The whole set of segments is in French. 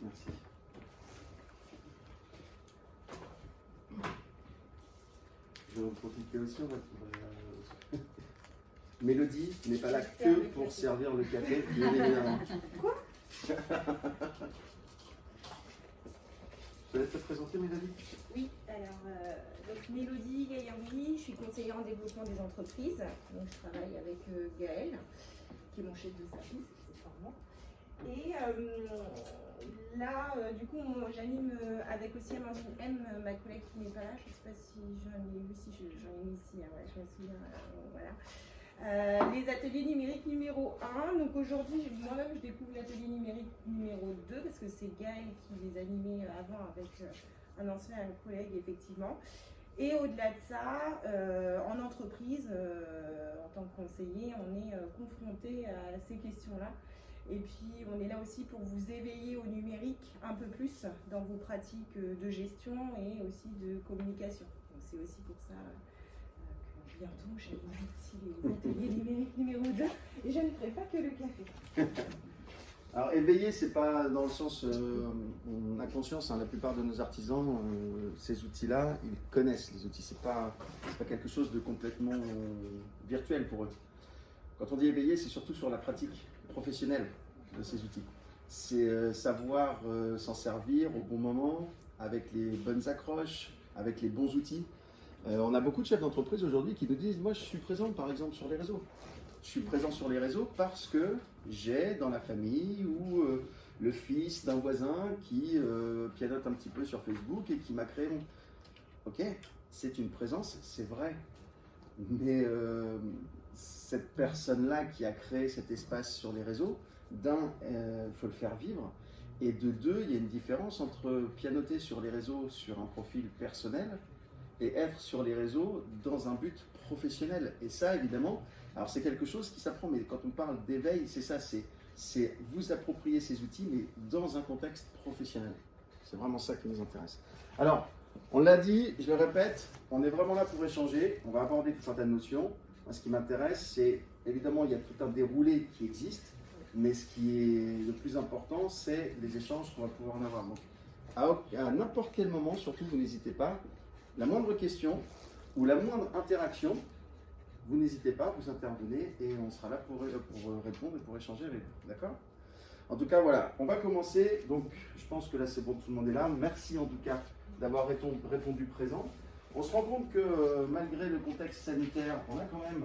Merci. Je vais en profiter aussi. Mélodie n'est pas là que pour servir le café, bien évidemment. Quoi? Tu peux te présenter, Mélodie? Oui, alors, donc Mélodie Gaillardi, je suis conseillère en développement des entreprises. Donc, je travaille avec Gaël, qui est mon chef de service, accessoirement. Et là, du coup, j'anime avec aussi Amandine M, ma collègue qui n'est pas là. Je ne sais pas si j'en ai eu, si j'en ai mis ici, hein, ouais, je me souviens. Voilà. Les ateliers numériques numéro 1. Donc aujourd'hui, moi-même, je découvre l'atelier numérique numéro 2 parce que c'est Gaël qui les animait avant avec un ancien collègue, effectivement. Et au-delà de ça, en entreprise, en tant que conseiller, on est confronté à ces questions-là. Et puis, on est là aussi pour vous éveiller au numérique un peu plus dans vos pratiques de gestion et aussi de communication. Donc, c'est aussi pour ça que bientôt, j'animerai aussi les ateliers numériques numéro 2 et je ne ferai pas que le café. Alors, éveiller, c'est pas dans le sens, on a conscience, hein, la plupart de nos artisans, ces outils-là, ils connaissent les outils. C'est pas quelque chose de complètement virtuel pour eux. Quand on dit éveiller, c'est surtout sur la pratique professionnelle de ces outils. C'est savoir s'en servir au bon moment, avec les bonnes accroches, avec les bons outils. On a beaucoup de chefs d'entreprise aujourd'hui qui nous disent, moi je suis présent par exemple sur les réseaux. Je suis présent sur les réseaux parce que j'ai dans la famille ou le fils d'un voisin qui pianote un petit peu sur Facebook et qui m'a créé mon... Ok, c'est une présence, c'est vrai. Mais cette personne-là qui a créé cet espace sur les réseaux, d'un, il faut le faire vivre. Et de deux, il y a une différence entre pianoter sur les réseaux sur un profil personnel et être sur les réseaux dans un but professionnel. Et ça, évidemment, alors c'est quelque chose qui s'apprend, mais quand on parle d'éveil, c'est ça, c'est vous approprier ces outils, mais dans un contexte professionnel. C'est vraiment ça qui nous intéresse. Alors, on l'a dit, je le répète, on est vraiment là pour échanger, on va aborder toutes certaines notions. Moi, ce qui m'intéresse, c'est, évidemment, il y a tout un déroulé qui existe, mais ce qui est le plus important, c'est les échanges qu'on va pouvoir en avoir. Donc, à n'importe quel moment, surtout, vous n'hésitez pas, la moindre question ou la moindre interaction, vous n'hésitez pas, vous intervenez et on sera là pour répondre et pour échanger avec vous. D'accord? En tout cas, voilà, on va commencer. Donc, je pense que là, c'est bon, tout le monde est là. Merci en tout cas d'avoir répondu présent. On se rend compte que malgré le contexte sanitaire, on a quand même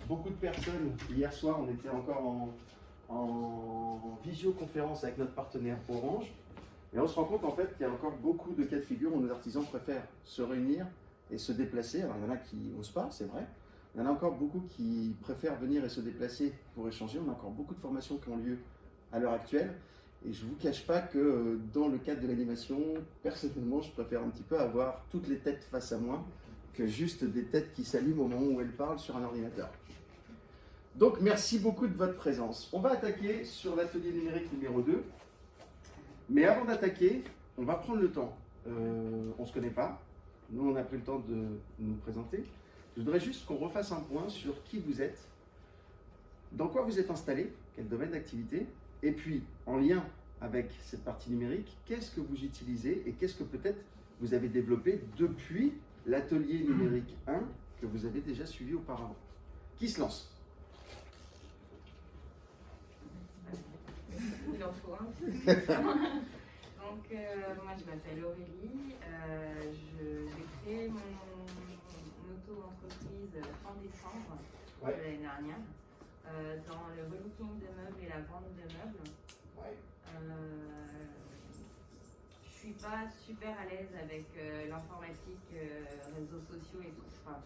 beaucoup de personnes. Hier soir, on était encore en visioconférence avec notre partenaire Orange. Et on se rend compte en fait qu'il y a encore beaucoup de cas de figure où nos artisans préfèrent se réunir et se déplacer. Alors il y en a qui n'osent pas, c'est vrai. Il y en a encore beaucoup qui préfèrent venir et se déplacer pour échanger. On a encore beaucoup de formations qui ont lieu à l'heure actuelle. Et je ne vous cache pas que dans le cadre de l'animation, personnellement, je préfère un petit peu avoir toutes les têtes face à moi que juste des têtes qui s'allument au moment où elles parlent sur un ordinateur. Donc merci beaucoup de votre présence. On va attaquer sur l'atelier numérique numéro 2. Mais avant d'attaquer, on va prendre le temps. On ne se connaît pas. Nous, on a pris le temps de nous présenter. Je voudrais juste qu'on refasse un point sur qui vous êtes, dans quoi vous êtes installé, quel domaine d'activité, et puis en lien avec cette partie numérique, qu'est-ce que vous utilisez et qu'est-ce que peut-être vous avez développé depuis l'atelier numérique 1 que vous avez déjà suivi auparavant. Qui se lance? Il en faut un. Donc, moi je m'appelle Aurélie, j'ai créé mon auto-entreprise en décembre de l'année dernière dans le relooking de meubles et la vente de meubles. Je suis pas super à l'aise avec l'informatique, réseaux sociaux et tout, enfin,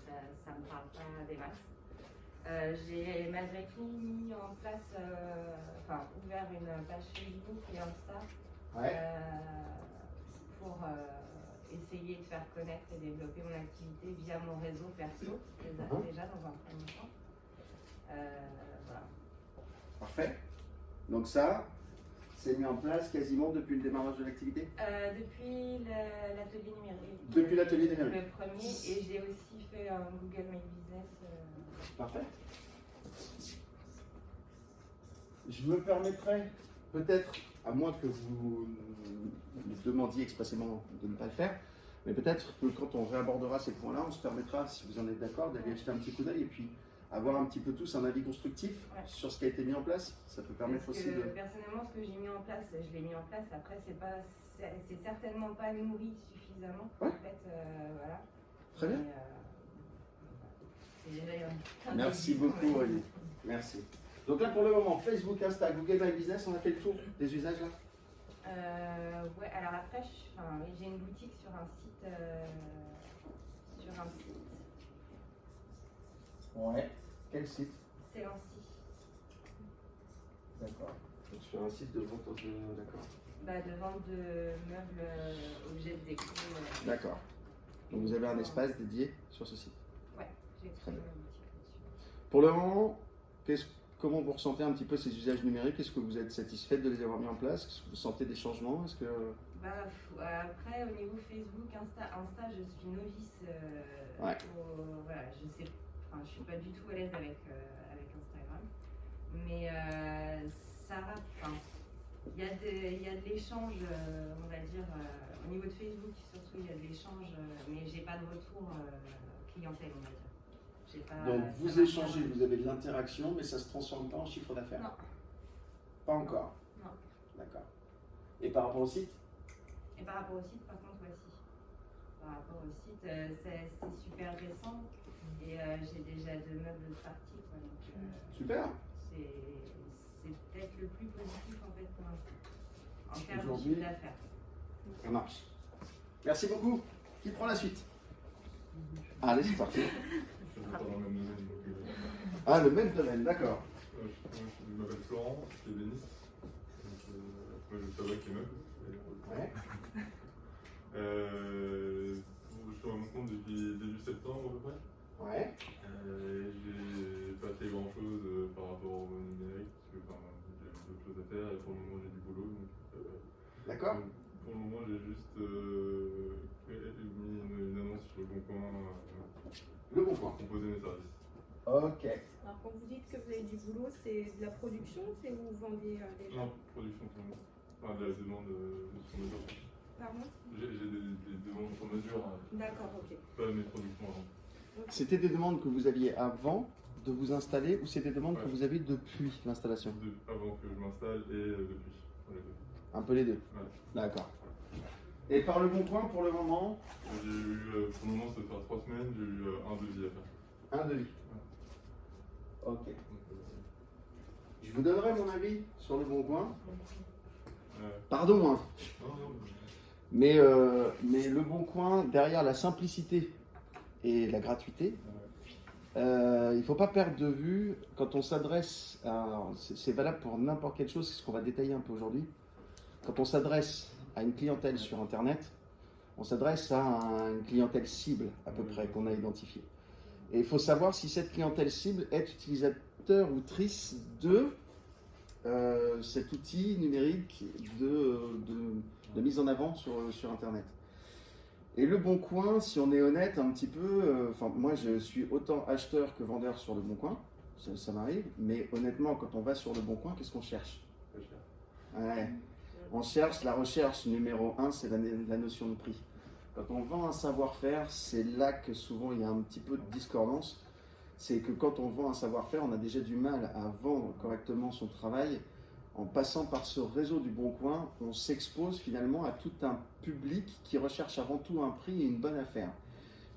ça me parle pas des masses. J'ai malgré tout mis en place, ouvert une page Facebook et Insta pour essayer de faire connaître et développer mon activité via mon réseau perso, déjà dans un premier temps. Voilà. Parfait. Donc ça, c'est mis en place quasiment depuis le démarrage de l'activité? Depuis l'atelier numérique. Depuis l'atelier numérique. Le premier, et j'ai aussi fait un Google My Business. Parfait. Je me permettrai peut-être, à moins que vous nous demandiez expressément de ne pas le faire, mais peut-être que quand on réabordera ces points-là, on se permettra, si vous en êtes d'accord, d'aller jeter un petit coup d'œil et puis avoir un petit peu tous un avis constructif sur ce qui a été mis en place. Ça peut permettre Parce aussi que, de... personnellement, ce que j'ai mis en place, je l'ai mis en place. Après, c'est certainement pas nourri suffisamment. Ouais. En fait, voilà. Très bien. C'est déjà Merci beaucoup, Aurélie. Merci. Donc là, pour le moment, Facebook, Insta, Google My Business, on a fait le tour des usages là. Ouais, alors après, j'ai une boutique sur un site. Ouais. Quel site? C'est Lancy. D'accord. Sur un site de vente de... D'accord. De vente de meubles, objets de déco. D'accord. Donc vous avez un espace dédié sur ce site. Ouais, j'ai Très créé bien. ma boutique là-dessus. Pour le moment, comment vous ressentez un petit peu ces usages numériques? Est-ce que vous êtes satisfaite de les avoir mis en place? Est-ce que vous sentez des changements? Est-ce que... Après, au niveau Facebook, Insta, je suis novice. Ouais. Voilà, je suis pas du tout à l'aise avec Instagram. Mais ça rate. Il y a de l'échange, on va dire, au niveau de Facebook surtout, il y a de l'échange, mais j'ai pas de retour clientèle, on va dire. Donc vous échangez, vous avez de l'interaction, mais ça ne se transforme pas en chiffre d'affaires? Non. Pas encore? Non. D'accord. Et par rapport au site? Et par rapport au site, par contre, voici. Par rapport au site, c'est super récent et j'ai déjà 2 meubles partis. Donc, Super. c'est peut-être le plus positif en fait pour l'instant. En termes de Aujourd'hui, chiffre d'affaires. Ça marche. Merci beaucoup. Qui prend la suite? Allez, c'est parti. Pas dans le même domaine, donc, Ah, le même domaine, d'accord. je m'appelle Florent, je suis ébéniste. Après, je fabrique les meubles. Ouais. Je suis à mon compte depuis début septembre à peu près. Ouais. J'ai pas fait grand chose par rapport au numérique, parce que j'ai d'autres choses à faire et pour le moment j'ai du boulot. D'accord. Donc, pour le moment j'ai juste mis une annonce sur le Bon Coin Le bon point. pour proposer mes services. Ok. Alors quand vous dites que vous avez du boulot, c'est de la production, c'est où vous vendez des Non, production sur mesure. Enfin, de la demande sur mesure. Pardon? J'ai des demandes sur mesure, D'accord, ok. pas mes productions avant. C'était des demandes que vous aviez avant de vous installer ou c'est des demandes que vous avez depuis l'installation? Avant que je m'installe et depuis. Enfin, les deux. Un peu les deux. Ouais. D'accord. Et par le bon coin pour le moment? J'ai eu, pour le moment, ça fait 3 semaines, j'ai eu un devis à faire. Un devis. Ok. Donc, Je vous donnerai mon avis sur le bon coin. ouais. Pardon, hein. Non, Mais le bon coin, derrière la simplicité et la gratuité, il ne faut pas perdre de vue quand on s'adresse à... C'est valable pour n'importe quelle chose, c'est ce qu'on va détailler un peu aujourd'hui. Quand on s'adresse à une clientèle sur Internet, on s'adresse à une clientèle cible à peu près qu'on a identifiée. Et il faut savoir si cette clientèle cible est utilisateur ou trice de cet outil numérique de mise en avant sur Internet. Et le Bon Coin, si on est honnête un petit peu, moi je suis autant acheteur que vendeur sur le Bon Coin, ça m'arrive, mais honnêtement quand on va sur le Bon Coin, qu'est-ce qu'on cherche? pas cher. Ouais. On cherche, la recherche numéro 1, c'est la notion de prix. Quand on vend un savoir-faire, c'est là que souvent il y a un petit peu de discordance. C'est que quand on vend un savoir-faire, on a déjà du mal à vendre correctement son travail. En passant par ce réseau du Bon Coin, on s'expose finalement à tout un public qui recherche avant tout un prix et une bonne affaire.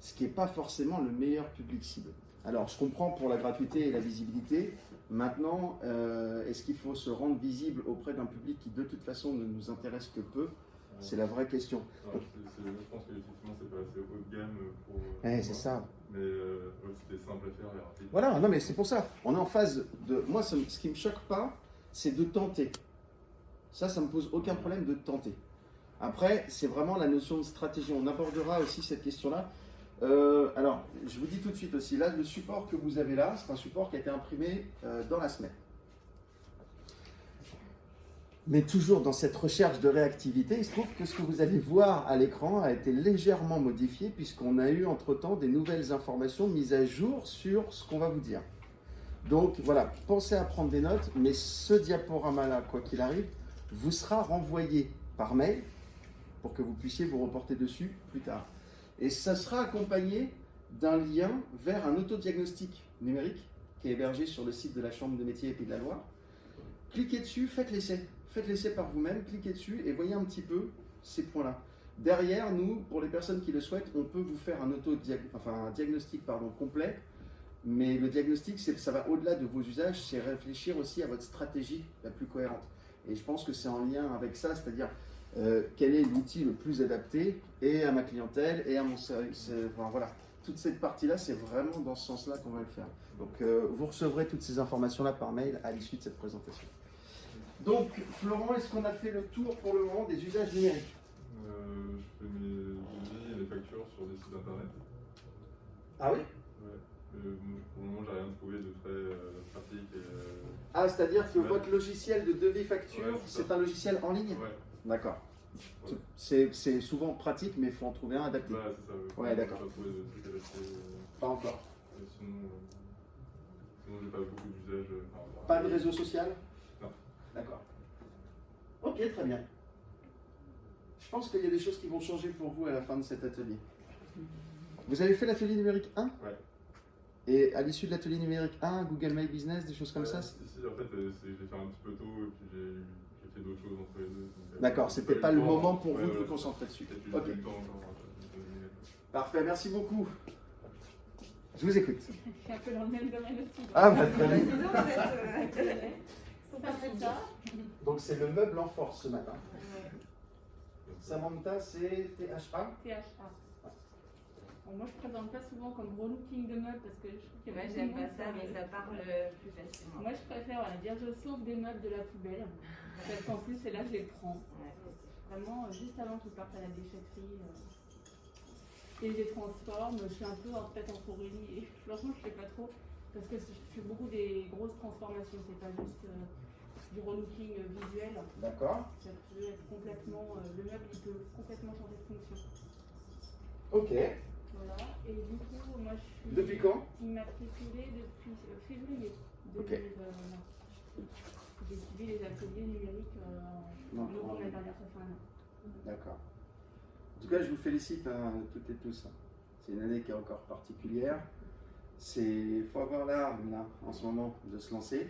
Ce qui n'est pas forcément le meilleur public cible. Alors, je comprends pour la gratuité et la visibilité. Maintenant, est-ce qu'il faut se rendre visible auprès d'un public qui de toute façon ne nous intéresse que peu? C'est la vraie question. Alors, je pense qu'effectivement, c'est pas assez haut de gamme pour. C'est ça. Mais c'était simple à faire et rapide. Voilà, non mais c'est pour ça. On est en phase de... Moi, ce qui me choque pas, c'est de tenter. Ça me pose aucun problème de tenter. Après, c'est vraiment la notion de stratégie. On abordera aussi cette question-là. Alors, je vous dis tout de suite aussi, là, le support que vous avez là, c'est un support qui a été imprimé dans la semaine. Mais toujours dans cette recherche de réactivité, il se trouve que ce que vous allez voir à l'écran a été légèrement modifié puisqu'on a eu entre-temps des nouvelles informations mises à jour sur ce qu'on va vous dire. Donc voilà, pensez à prendre des notes, mais ce diaporama-là, quoi qu'il arrive, vous sera renvoyé par mail pour que vous puissiez vous reporter dessus plus tard. Et ça sera accompagné d'un lien vers un autodiagnostic numérique qui est hébergé sur le site de la Chambre de métiers et Pays de la Loire. Cliquez dessus, faites l'essai. Faites l'essai par vous-même, cliquez dessus et voyez un petit peu ces points-là. Derrière, nous, pour les personnes qui le souhaitent, on peut vous faire un diagnostic complet. Mais le diagnostic, ça va au-delà de vos usages, c'est réfléchir aussi à votre stratégie la plus cohérente. Et je pense que c'est en lien avec ça, c'est-à-dire quel est l'outil le plus adapté et à ma clientèle et à mon service. Enfin, voilà, toute cette partie-là, c'est vraiment dans ce sens-là qu'on va le faire. Donc, vous recevrez toutes ces informations-là par mail à l'issue de cette présentation. Donc, Florent, est-ce qu'on a fait le tour pour le moment des usages numériques? Je fais mes devis et mes factures sur des sites internet. Ah oui? Ouais. Pour le moment, j'ai rien trouvé de très pratique. Ah, c'est-à-dire que votre logiciel de devis facture, Ouais, c'est un logiciel en ligne? Ouais. D'accord. Ouais. C'est souvent pratique, mais il faut en trouver un adapté. Bah, c'est ça. Ouais, d'accord. J'ai pas trouvé de trucs adaptés. Pas encore. Sinon, j'ai pas beaucoup d'usage. Pas de réseau social? Non. D'accord. Ok, très bien. Je pense qu'il y a des choses qui vont changer pour vous à la fin de cet atelier. Vous avez fait l'atelier numérique 1? Ouais. Et à l'issue de l'atelier numérique 1, Google My Business, des choses comme ça? Si, en fait, j'ai fait un petit peu tôt et puis j'ai fait d'autres choses entre les deux. D'accord, c'était pas le moment pour vous de vous concentrer dessus. Ok. Ok. Parfait, merci beaucoup. Je vous écoute. Je suis un peu dans le même domaine aussi. Ah, bah, très bien. Disons, en fait, Samantha. Donc c'est le meuble en force ce matin. Ouais. Samantha, c'est THA? THA. Bon, moi, je présente pas souvent comme relooking de meubles parce que je trouve que Moi, j'aime pas ça, mais ça parle plus facilement. Moi, je préfère dire je sauve des meubles de la poubelle parce qu'en plus, c'est là que je les prends. Ouais. Vraiment, juste avant qu'ils partent à la déchetterie. Et je les transforme. Je suis un peu en fait en Aurélie. Et franchement, je sais pas trop parce que je fais beaucoup des grosses transformations. C'est pas juste du relooking visuel. D'accord. Ça peut être complètement. Le meuble, il peut complètement changer de fonction. Ok. Voilà. Et du coup, moi, je suis. Depuis quand? Immatriculée depuis février 2020. J'ai suivi les ateliers numériques en novembre l'année dernière, ça fait un an. D'accord. En tout cas, je vous félicite toutes et tous. C'est une année qui est encore particulière. Il faut avoir l'âme là, en ce moment, de se lancer.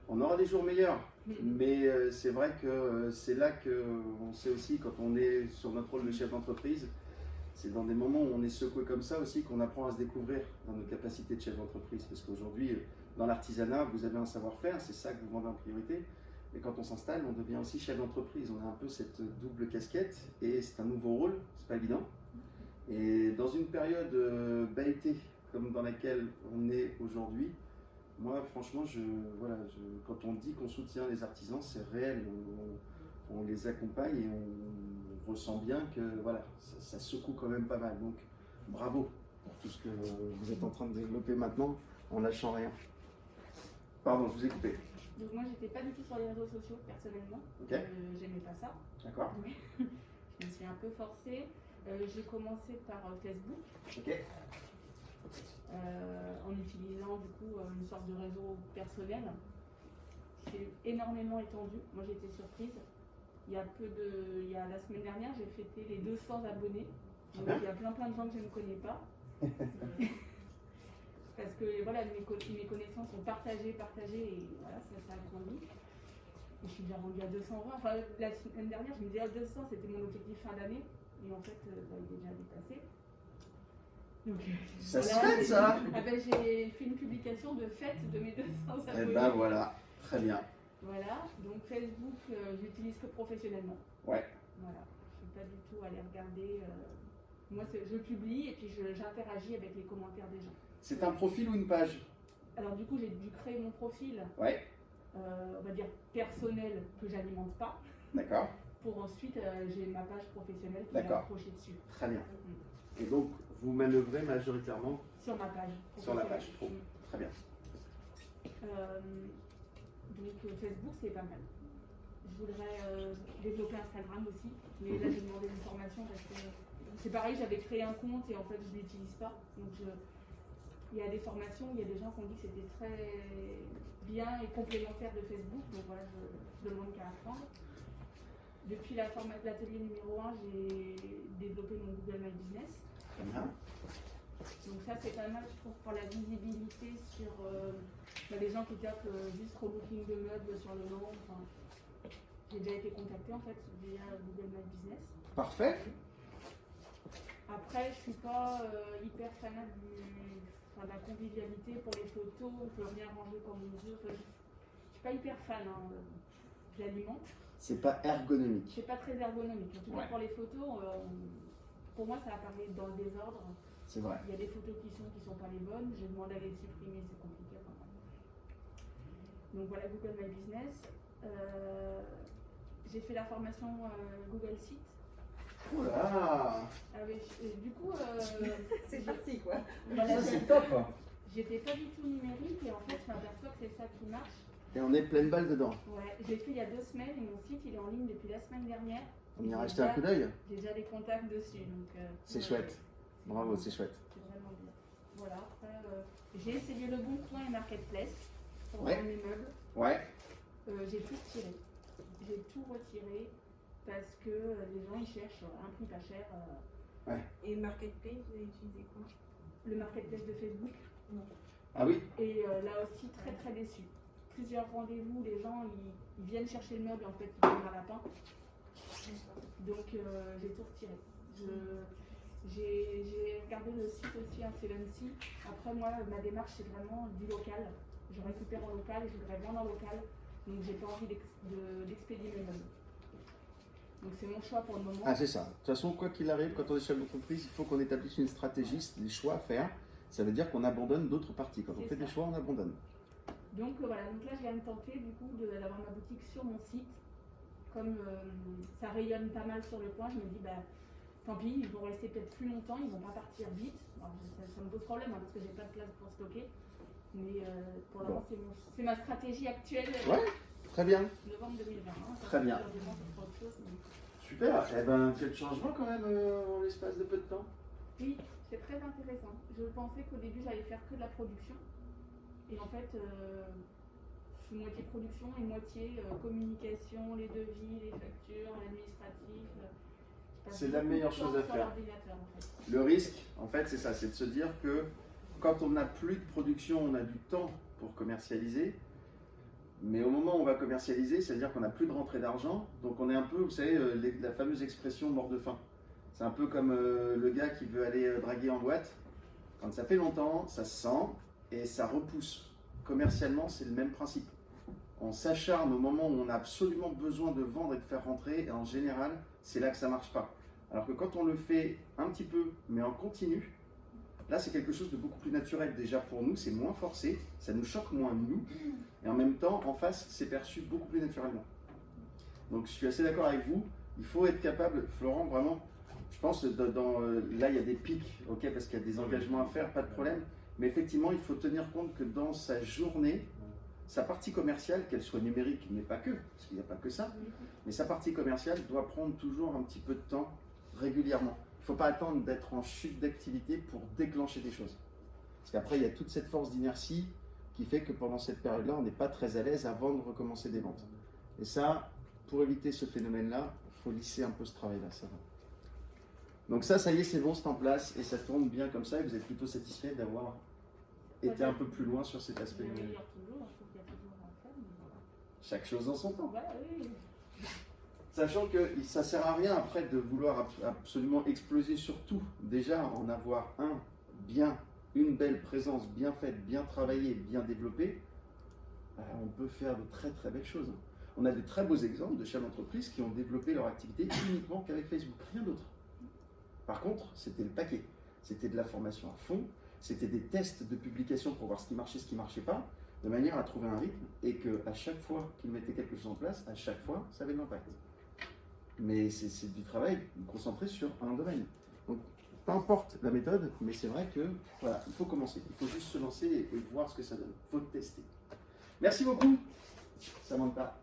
On aura des jours meilleurs, mais c'est vrai que c'est là qu'on sait aussi, quand on est sur notre rôle de chef d'entreprise, c'est dans des moments où on est secoué comme ça aussi qu'on apprend à se découvrir dans nos capacités de chef d'entreprise. Parce qu'aujourd'hui, dans l'artisanat, vous avez un savoir-faire, c'est ça que vous vendez en priorité. Et quand on s'installe, on devient aussi chef d'entreprise. On a un peu cette double casquette et c'est un nouveau rôle, c'est pas évident. Et dans une période bêtée comme dans laquelle on est aujourd'hui, moi franchement, quand on dit qu'on soutient les artisans, c'est réel. On les accompagne et on ressent bien que voilà, ça secoue quand même pas mal. Donc bravo pour tout ce que vous êtes en train de développer maintenant en lâchant rien. Pardon, je vous ai coupé. Donc moi, j'étais pas du tout sur les réseaux sociaux personnellement. Ok. J'aimais pas ça. D'accord. Je me suis un peu forcée. J'ai commencé par Facebook. Ok. En utilisant du coup une sorte de réseau personnel. C'est énormément étendu. Moi, j'ai été surprise. Il y a la semaine dernière, j'ai fêté les 200 abonnés. Donc il y a plein de gens que je ne connais pas. Parce que voilà, mes connaissances sont partagées et voilà, ça a grandi. Et je suis déjà rendue à 220. Enfin, la semaine dernière, je me disais 200, c'était mon objectif fin d'année. Et en fait, il est déjà dépassé. Donc, Ça se voilà, fait ça. Ah ben, j'ai fait une publication de fête de mes 200 abonnés. Eh ben voilà, très bien. Voilà, donc Facebook, j'utilise que professionnellement. Ouais. Voilà, je ne suis pas du tout allée regarder. Moi, je publie et puis j'interagis avec les commentaires des gens. C'est un profil ou une page? Alors du coup, j'ai dû créer mon profil, Ouais. on va dire personnel, que j'alimente pas. D'accord. Pour ensuite, j'ai ma page professionnelle qui est D'accord. accrochée dessus. Très bien. Et donc, vous manœuvrez majoritairement Sur ma page. sur la page pro. Très bien. Donc Facebook, c'est pas mal. Je voudrais développer Instagram aussi, mais là j'ai demandé une formation parce que c'est pareil, j'avais créé un compte et en fait je ne l'utilise pas. Donc il y a des formations, il y a des gens qui ont dit que c'était très bien et complémentaire de Facebook, donc voilà, je demande qu'à apprendre. Depuis l'atelier numéro 1, j'ai développé mon Google My Business. Très bien. Donc ça c'est pas mal, je trouve, pour la visibilité sur les gens qui tapent juste rebooking de meubles sur le nom. Enfin, j'ai déjà été contactée en fait via Google My Business. Parfait. Après, je suis pas hyper fanat de la convivialité pour les photos, on peut rien ranger comme on veut. Enfin, je suis pas hyper fan, hein, je l'alimente. C'est pas ergonomique. C'est pas très ergonomique. En tout cas Ouais. pour les photos, pour moi ça apparaît dans le désordre. C'est vrai. Il y a des photos qui sont pas les bonnes, j'ai demandé à les supprimer, c'est compliqué. Enfin, donc voilà Google My Business. J'ai fait la formation Google Sheet. Oula, Du coup, C'est parti quoi. voilà, ça c'est top. j'étais pas du tout numérique et en fait je m'aperçois que c'est ça qui marche. Et on est pleine balle dedans. Ouais, j'ai fait il y a 2 semaines et mon site il est en ligne depuis la semaine dernière. On ira jeter un coup d'œil. J'ai déjà des contacts dessus. Donc, C'est chouette. Bravo, c'est chouette. C'est vraiment bien. Voilà, après, j'ai essayé le Bon Coin et Marketplace pour Ouais. vendre mes meubles. Ouais. J'ai tout retiré. J'ai tout retiré parce que les gens ils cherchent un prix pas cher. Et Marketplace, vous avez utilisé quoi? Le Marketplace de Facebook. Ah oui. Et là aussi, très très déçu. Plusieurs rendez-vous, les gens ils viennent chercher le meuble en fait, ils prennent un lapin. Donc j'ai tout retiré. J'ai regardé le site aussi, un Selency. Après moi, ma démarche c'est vraiment du local. Je récupère en local et je voudrais vendre en local. Donc j'ai pas envie d'expédier mes meubles. Donc c'est mon choix pour le moment. Ah c'est ça. De toute façon, quoi qu'il arrive, quand on est chef d'entreprise, il faut qu'on établisse une stratégie, des choix à faire. Ça veut dire qu'on abandonne d'autres parties. Quand on C'est fait ça. des choix, on abandonne. Donc voilà, donc là je viens de tenter du coup d'avoir ma boutique sur mon site. Comme ça rayonne pas mal sur le coin, je me dis bah tant pis, ils vont rester peut-être plus longtemps, ils vont pas partir vite. Alors, ça me pose problème hein, parce que j'ai pas de place pour stocker. Mais pour le moment c'est ma stratégie actuelle. Ouais, très bien. Novembre 2020. Hein, Très bien. Autre chose, mais... Super. Eh ben, quel changement quand même en l'espace de peu de temps. Oui, c'est très intéressant. Je pensais qu'au début j'allais faire que de la production. Et en fait, je suis moitié production et moitié communication, les devis, les factures, l'administratif. C'est la meilleure chose à faire. En fait. Le risque, en fait, c'est ça, c'est de se dire que quand on n'a plus de production, on a du temps pour commercialiser. Mais au moment où on va commercialiser, c'est-à-dire qu'on n'a plus de rentrée d'argent. Donc on est un peu, vous savez, la fameuse expression mort de faim. C'est un peu comme le gars qui veut aller draguer en boîte. Quand ça fait longtemps, ça se sent et ça repousse. Commercialement, c'est le même principe. On s'acharne au moment où on a absolument besoin de vendre et de faire rentrer. Et en général, c'est là que ça ne marche pas. Alors que quand on le fait un petit peu, mais en continu, là, c'est quelque chose de beaucoup plus naturel. Déjà pour nous, c'est moins forcé, ça nous choque moins nous. Et en même temps, en face, c'est perçu beaucoup plus naturellement. Donc je suis assez d'accord avec vous. Il faut être capable, Florent, vraiment, je pense, là, il y a des pics, ok, parce qu'il y a des engagements à faire, pas de problème. Mais effectivement, il faut tenir compte que dans sa journée, sa partie commerciale, qu'elle soit numérique, mais pas que, parce qu'il n'y a pas que ça, mais sa partie commerciale doit prendre toujours un petit peu de temps régulièrement. Il ne faut pas attendre d'être en chute d'activité pour déclencher des choses. Parce qu'après, il y a toute cette force d'inertie qui fait que pendant cette période-là, on n'est pas très à l'aise avant de recommencer des ventes. Et ça, pour éviter ce phénomène-là, il faut lisser un peu ce travail-là, ça va. Donc ça y est, c'est bon, c'est en place et ça tourne bien comme ça et vous êtes plutôt satisfait d'avoir été un peu plus loin sur cet aspect Je numérique. m'améliore toujours, je trouve qu'il y a toujours à faire. Mais voilà. Chaque chose en son temps. Voilà, oui. Sachant que ça ne sert à rien après de vouloir absolument exploser sur tout. Déjà, en avoir une belle présence bien faite, bien travaillée, bien développée, on peut faire de très très belles choses. On a des très beaux exemples de chefs d'entreprise qui ont développé leur activité uniquement qu'avec Facebook, rien d'autre. Par contre, c'était le paquet. C'était de la formation à fond, c'était des tests de publication pour voir ce qui marchait, ce qui ne marchait pas, de manière à trouver un rythme et qu'à chaque fois qu'ils mettaient quelque chose en place, à chaque fois, ça avait de l'impact. Mais c'est du travail concentré sur un domaine. Donc, peu importe la méthode, mais c'est vrai que voilà, il faut commencer. Il faut juste se lancer et voir ce que ça donne. Il faut tester. Merci beaucoup. Ça ne manque pas.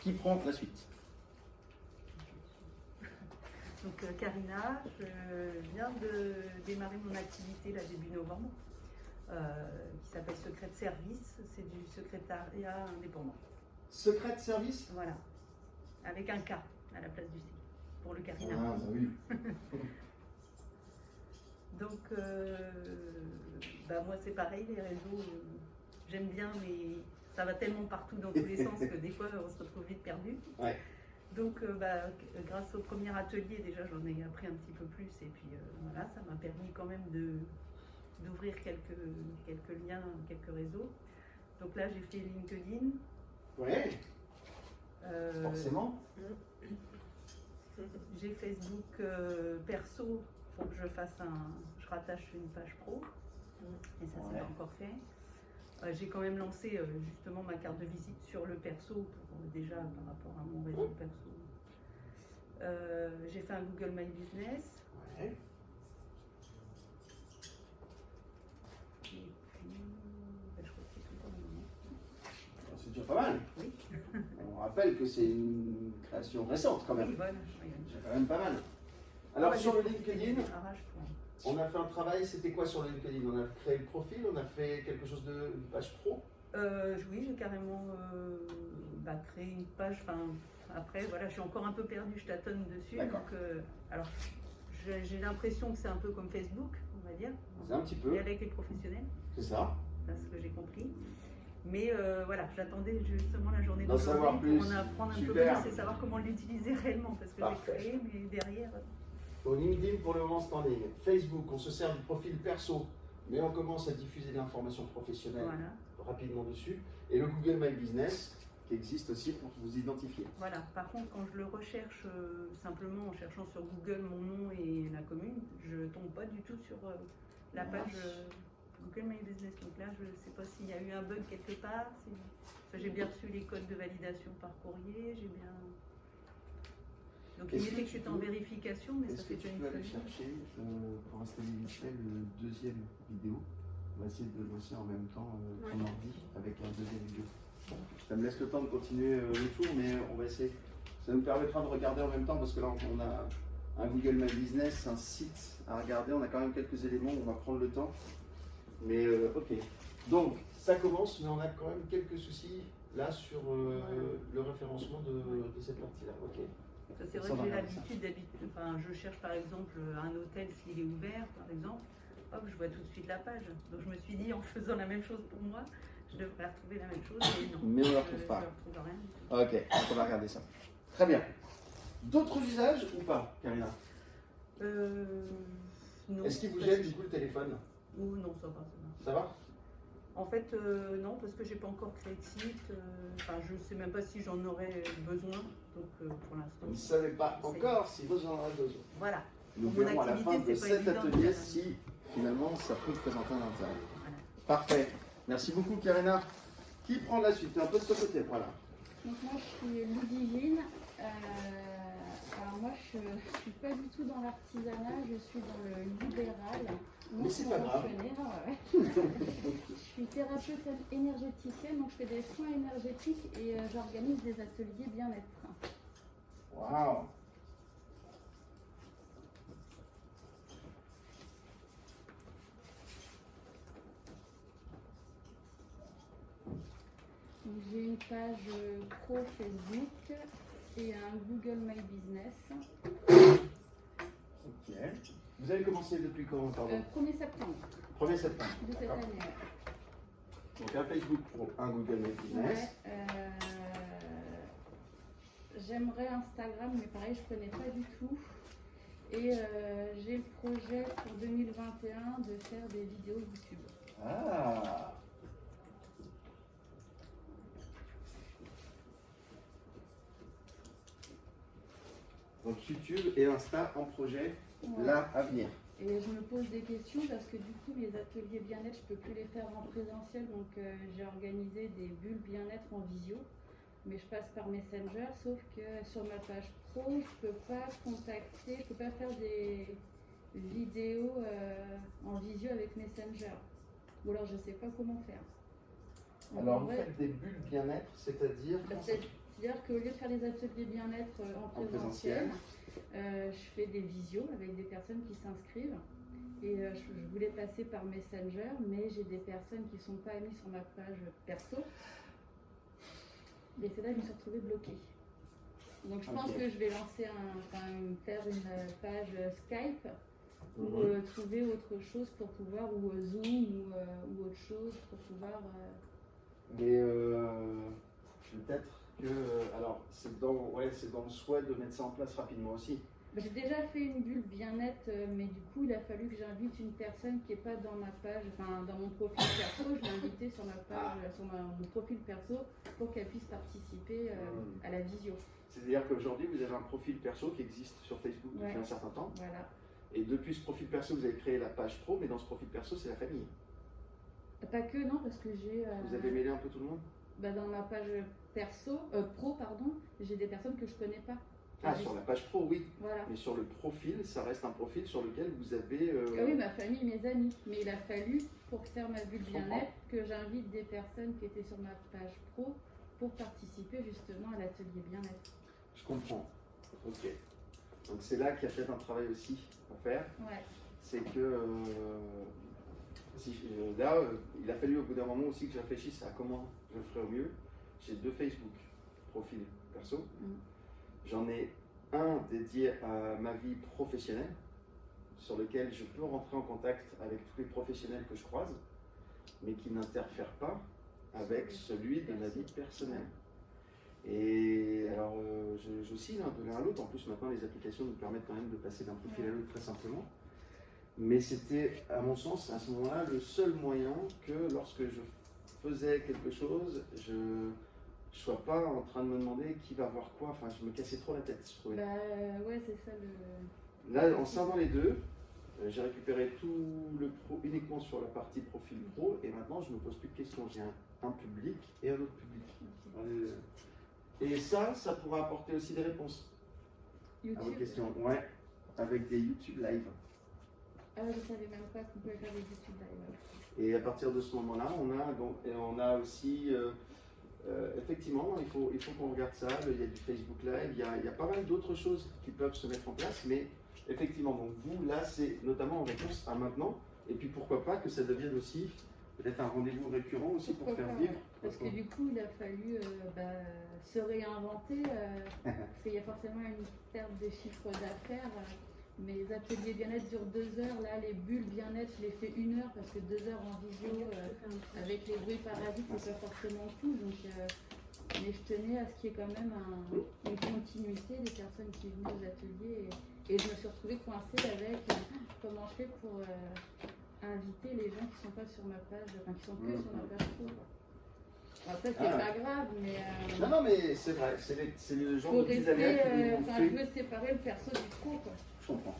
Qui prend la suite? Donc Karina, je viens de démarrer mon activité là début novembre, qui s'appelle Secret de Service. C'est du secrétariat indépendant. Secret de service? Voilà, avec un K à la place du C, pour le Carina. Ah, bah oui. Donc, moi c'est pareil, les réseaux, j'aime bien, mais ça va tellement partout dans tous les sens que des fois on se retrouve vite perdu. Ouais. Donc, grâce au premier atelier, déjà j'en ai appris un petit peu plus, et puis voilà, ça m'a permis quand même d'ouvrir quelques liens, quelques réseaux. Donc là, j'ai fait LinkedIn. Ouais, forcément. J'ai Facebook perso, faut que je rattache une page pro, et ça c'est pas encore fait. J'ai quand même lancé justement ma carte de visite sur le perso, déjà par rapport à mon réseau perso. J'ai fait un Google My Business. Ouais. Et puis, je crois que c'est tout pour le moment. C'est déjà pas mal. Oui. On rappelle que c'est une création récente quand même. Oui, bonne. Oui. C'est quand même pas mal. Alors sur le LinkedIn, Arrache-toi. on a fait un travail, c'était quoi sur le LinkedIn? On a créé le profil, on a fait quelque chose de page pro? Oui, j'ai carrément créé une page. Après, voilà, je suis encore un peu perdue, je tâtonne dessus. D'accord. Donc, alors, j'ai l'impression que c'est un peu comme Facebook, on va dire. C'est un petit peu, Et avec les professionnels, c'est ça. c'est ce que j'ai compris. Mais voilà, j'attendais justement la journée D'en savoir d'aujourd'hui pour plus. en apprendre un peu Super. plus et savoir comment l'utiliser réellement. Parce que Parfait. j'ai créé, mais derrière. Au LinkedIn, pour le moment, c'est en ligne. Facebook, on se sert du profil perso, mais on commence à diffuser de l'information professionnelle Voilà. rapidement dessus. Et le Google My Business, qui existe aussi pour vous identifier. Voilà. Par contre, quand je le recherche simplement en cherchant sur Google mon nom et la commune, je tombe pas du tout sur la page Google My Business. Donc là, je ne sais pas s'il y a eu un bug quelque part. J'ai bien reçu les codes de validation par courrier. J'ai bien. Donc il Est-ce m'était que que tu c'était peux- en vérification, mais ça Est-ce que fait tu déjà peux une aller semaine. chercher, pour installer Michel, le deuxième vidéo? On va essayer de le lancer en même temps ton ordi avec un deuxième vidéo. Ça me laisse le temps de continuer le tour, mais on va essayer. Ça nous permettra de regarder en même temps parce que là on a un Google My Business, un site à regarder. On a quand même quelques éléments, on va prendre le temps. Mais ok. Donc ça commence, mais on a quand même quelques soucis là sur le référencement de cette partie-là. Ok. C'est vrai Ça que va j'ai regarder ça. l'habitude, je cherche par exemple un hôtel s'il est ouvert, par exemple, hop, je vois tout de suite la page. Donc je me suis dit, en faisant la même chose pour moi, je devrais retrouver la même chose, mais non. Mais on ne la retrouve pas. Je ne retrouve rien. Ok, donc on va regarder ça. Très bien. D'autres usages ou pas, Karina? Non. Est-ce qu'il vous Parce gêne que du coup le téléphone? Oh non, ça va. Ça va? En fait, non, parce que j'ai pas encore créé de site. Je sais même pas si j'en aurais besoin. Donc pour l'instant. Vous ne savez pas encore si vous en aurez besoin. Voilà. Nous Pour mon verrons à la fin activité, de c'est pas cet évident, atelier mais- si finalement ça peut présenter un intérêt. Voilà. Parfait. Merci beaucoup, Karina. Qui prend la suite? Un peu de ce côté, voilà. Donc moi je suis Ludivine. Alors moi je suis pas du tout dans l'artisanat, je suis dans le libéral. Mais c'est pas grave. Je suis thérapeute énergéticienne, donc je fais des soins énergétiques et j'organise des ateliers bien-être. Waouh. Donc, j'ai une page pro Facebook et un Google My Business. Ok. Vous avez commencé depuis quand, pardon? 1er septembre 1er septembre. de cette D'accord. année. Ouais. Donc un Facebook Pro, un Google My Business. Ouais, j'aimerais Instagram, mais pareil, je connais pas du tout. Et j'ai le projet pour 2021 de faire des vidéos YouTube. Ah. Donc YouTube et Insta en projet, Ouais. là, à venir. Et je me pose des questions parce que du coup, les ateliers bien-être, je peux plus les faire en présentiel. Donc j'ai organisé des bulles bien-être en visio. Mais je passe par Messenger, sauf que sur ma page pro, je peux pas contacter, je peux pas faire des vidéos en visio avec Messenger. Ou alors je sais pas comment faire. Donc, Alors en vous vrai, faites des bulles bien-être, c'est-à-dire c'est-à-dire qu'au lieu de faire des ateliers bien-être en présentiel, je fais des visios avec des personnes qui s'inscrivent. Et je voulais passer par Messenger, mais j'ai des personnes qui ne sont pas amies sur ma page perso. Et c'est là que je me suis retrouvée bloquée. Donc je pense Ok. que je vais lancer faire une page Skype ou Mhm. trouver autre chose pour pouvoir, ou Zoom ou autre chose pour pouvoir. Mais peut-être que. Alors, c'est dans le souhait de mettre ça en place rapidement aussi. J'ai déjà fait une bulle bien-être, mais du coup, il a fallu que j'invite une personne qui n'est pas dans ma page, enfin dans mon profil perso. Je l'ai invitée sur ma page, sur mon profil perso, pour qu'elle puisse participer à la visio. C'est-à-dire qu'aujourd'hui, vous avez un profil perso qui existe sur Facebook depuis Ouais. un certain temps. Voilà. Et depuis ce profil perso, vous avez créé la page pro, mais dans ce profil perso, c'est la famille. Pas que, non, parce que j'ai. Vous avez mêlé un peu tout le monde? Dans ma page pro, pardon, j'ai des personnes que je connais pas. Ah, sur la page pro, oui. Voilà. Mais sur le profil, ça reste un profil sur lequel vous avez. Ah oui, ma famille, mes amis. Mais il a fallu, pour faire ma bulle Je bien-être, que j'invite des personnes qui étaient sur ma page pro pour participer justement à l'atelier bien-être. Je comprends. Ok. Donc c'est là qu'il y a peut-être un travail aussi à faire. Ouais. C'est que il a fallu au bout d'un moment aussi que je réfléchisse à comment je le ferais au mieux. J'ai 2 Facebook profils perso. J'en ai un dédié à ma vie professionnelle, sur lequel je peux rentrer en contact avec tous les professionnels que je croise, mais qui n'interfèrent pas avec celui de ma vie personnelle. Et alors, j'oscille de l'un à l'autre. En plus, maintenant, les applications nous permettent quand même de passer d'un profil à l'autre très simplement. Mais c'était, à mon sens, à ce moment-là, le seul moyen que lorsque je faisais quelque chose, je ne sois pas en train de me demander qui va voir quoi. Enfin, je me cassais trop la tête, je trouvais. Ouais, c'est ça le. Là, en servant les deux, j'ai récupéré tout le pro uniquement sur la partie profil pro, et maintenant, je ne me pose plus de questions. J'ai un public et un autre public. Et ça pourra apporter aussi des réponses à vos YouTube. questions. Ouais, avec des YouTube live. Ah, je savais même pas qu'on pouvait faire des YouTube live. Et à partir de ce moment-là, on a aussi, effectivement, il faut qu'on regarde ça. Il y a du Facebook Live, il y a pas mal d'autres choses qui peuvent se mettre en place. Mais effectivement, donc vous, là, c'est notamment en réponse à maintenant. Et puis pourquoi pas que ça devienne aussi peut-être un rendez-vous récurrent aussi pour Pourquoi faire pas, vivre. ouais. Parce que du coup, il a fallu se réinventer. Parce qu'il y a forcément une perte de chiffre d'affaires. Mes ateliers bien-être durent 2 heures. Là, les bulles bien-être, je les fais 1 heure parce que 2 heures en visio avec les bruits parasites, c'est pas forcément tout. Donc, mais je tenais à ce qu'il y ait quand même une continuité des personnes qui venaient aux ateliers. Et je me suis retrouvée coincée avec comment je fais pour inviter les gens qui sont pas sur ma page, enfin qui sont que sur ma page pro. Bon, après, c'est pas grave, mais. Non, mais c'est vrai, c'est le genre Faut de petits rester, aléas qui nous enfin, fait. je veux séparer le perso du pro, quoi. Je comprends.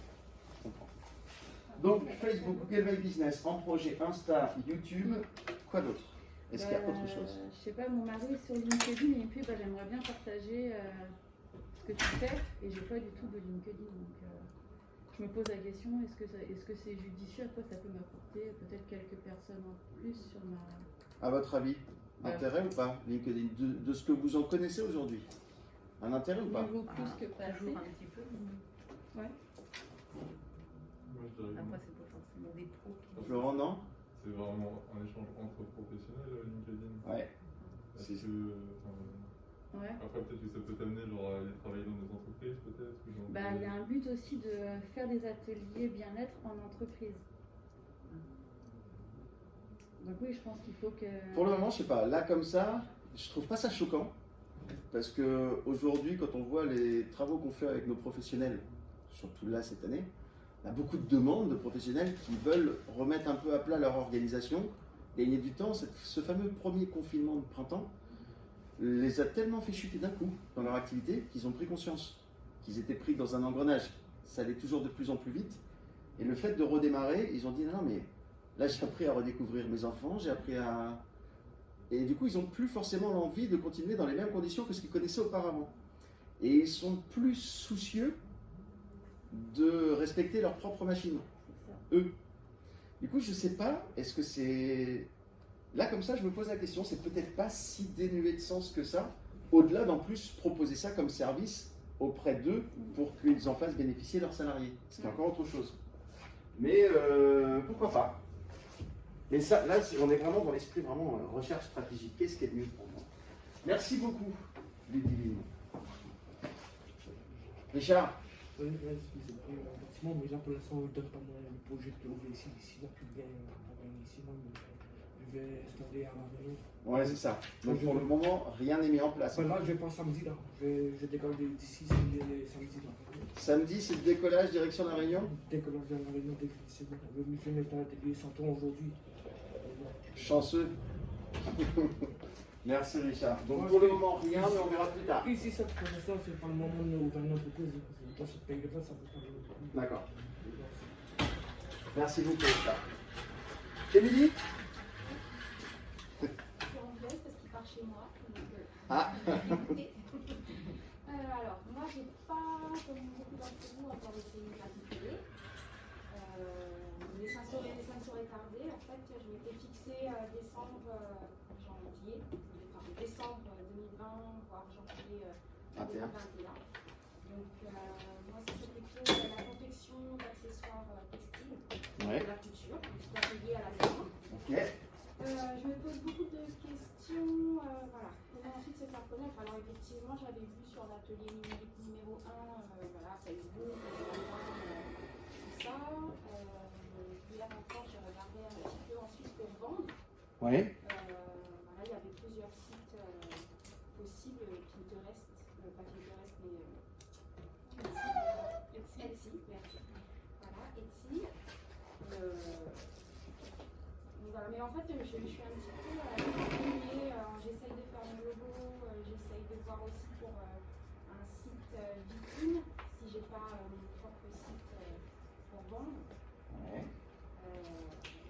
Donc, Facebook, Google My Business, en projet, Insta, YouTube, quoi d'autre? Est-ce qu'il y a autre chose? Je sais pas, mon mari est sur LinkedIn et il me fait j'aimerais bien partager ce que tu fais et j'ai pas du tout de LinkedIn. Donc je me pose la question, est-ce que c'est judicieux? À quoi ça peut m'apporter peut-être quelques personnes en plus sur ma. À votre avis, Ouais. intérêt ou pas, LinkedIn, de ce que vous en connaissez aujourd'hui? Un intérêt ou pas? Niveau plus que passé. Toujours un petit peu. Ouais. Moi, je dirais Après, c'est pas forcément des pros qui. Florent, non? c'est vraiment un échange entre professionnels, LinkedIn. Ouais. Parce C'est- que, Ouais. après, peut-être que ça peut t'amener genre, à aller travailler dans des entreprises, peut-être. Ou dans Il y a un but aussi de faire des ateliers bien-être en entreprise. Donc oui, je pense qu'il faut que. Pour le moment, je sais pas. Là, comme ça, je trouve pas ça choquant. Parce que aujourd'hui, quand on voit les travaux qu'on fait avec nos professionnels, surtout là cette année, on a beaucoup de demandes de professionnels qui veulent remettre un peu à plat leur organisation, gagner du temps. Ce fameux premier confinement de printemps les a tellement fait chuter d'un coup dans leur activité qu'ils ont pris conscience qu'ils étaient pris dans un engrenage. Ça allait toujours de plus en plus vite. Et le fait de redémarrer, ils ont dit non mais là j'ai appris à redécouvrir mes enfants, j'ai appris à... Et du coup ils n'ont plus forcément l'envie de continuer dans les mêmes conditions que ce qu'ils connaissaient auparavant. Et ils sont plus soucieux de respecter leur propre machine, eux. Du coup je sais pas, est-ce que c'est... Là comme ça je me pose la question, c'est peut-être pas si dénué de sens que ça, au-delà d'en plus proposer ça comme service auprès d'eux pour qu'ils en fassent bénéficier leurs salariés. C'est encore autre chose. Mais pourquoi pas? Et ça, là, on est vraiment dans l'esprit vraiment recherche stratégique. Qu'est-ce qui est mieux pour moi? Merci beaucoup, Ludivine. Richard, Oui, excusez-moi, bâtiment, mais là pour l'instant, on ne donne pas le projet de trouver ici. S'il n'y a plus bien ici, moi, je vais installer à la réunion. ouais, c'est ça. Donc pour le moment, rien n'est mis en place. Là, je vais pas samedi, là. Je décolle d'ici samedi, là. Samedi, c'est le décollage direction de la Réunion. Décollage de la réunion, c'est bon. Je vais me faire l'atelier 100 ans aujourd'hui. Chanceux. Merci Richard. Donc pour le moment, rien, mais on verra plus tard. Ici, ça, pour l'instant, c'est pas le moment de ouvrir une entreprise. Dans cette période-là, ça peut pas. D'accord. Merci beaucoup Richard. Émilie? Je suis anglaise parce qu'il part chez moi. Ah. Alors, moi, j'ai pas, comme beaucoup d'entre vous, encore essayé de m'immatriculer. Mais ça ne saurait tarder. En fait, je m'étais fixé décembre, janvier, enfin, décembre 2020, voire janvier 2021. Donc, moi, ça s'était fait la confection d'accessoires textiles, Ouais. de la couture, petit atelier à la maison. Ok. Je me pose beaucoup de questions, voilà, comment ensuite se faire connaître. Alors effectivement, j'avais vu sur l'atelier numérique numéro 1, voilà, Facebook, Instagram, tout ça. Hier encore, j'ai regardé un petit peu ensuite pour vendre. Ouais. Voilà, il y avait plusieurs sites possibles, Pinterest, pas Pinterest, mais Etsy, merci. Voilà, Etsy. Voilà, mais en fait, je suis un petit peu ennuyée. J'essaye de faire mon logo, j'essaye de voir aussi pour un site vitrine, si j'ai pas mon propre site pour vendre. Ouais.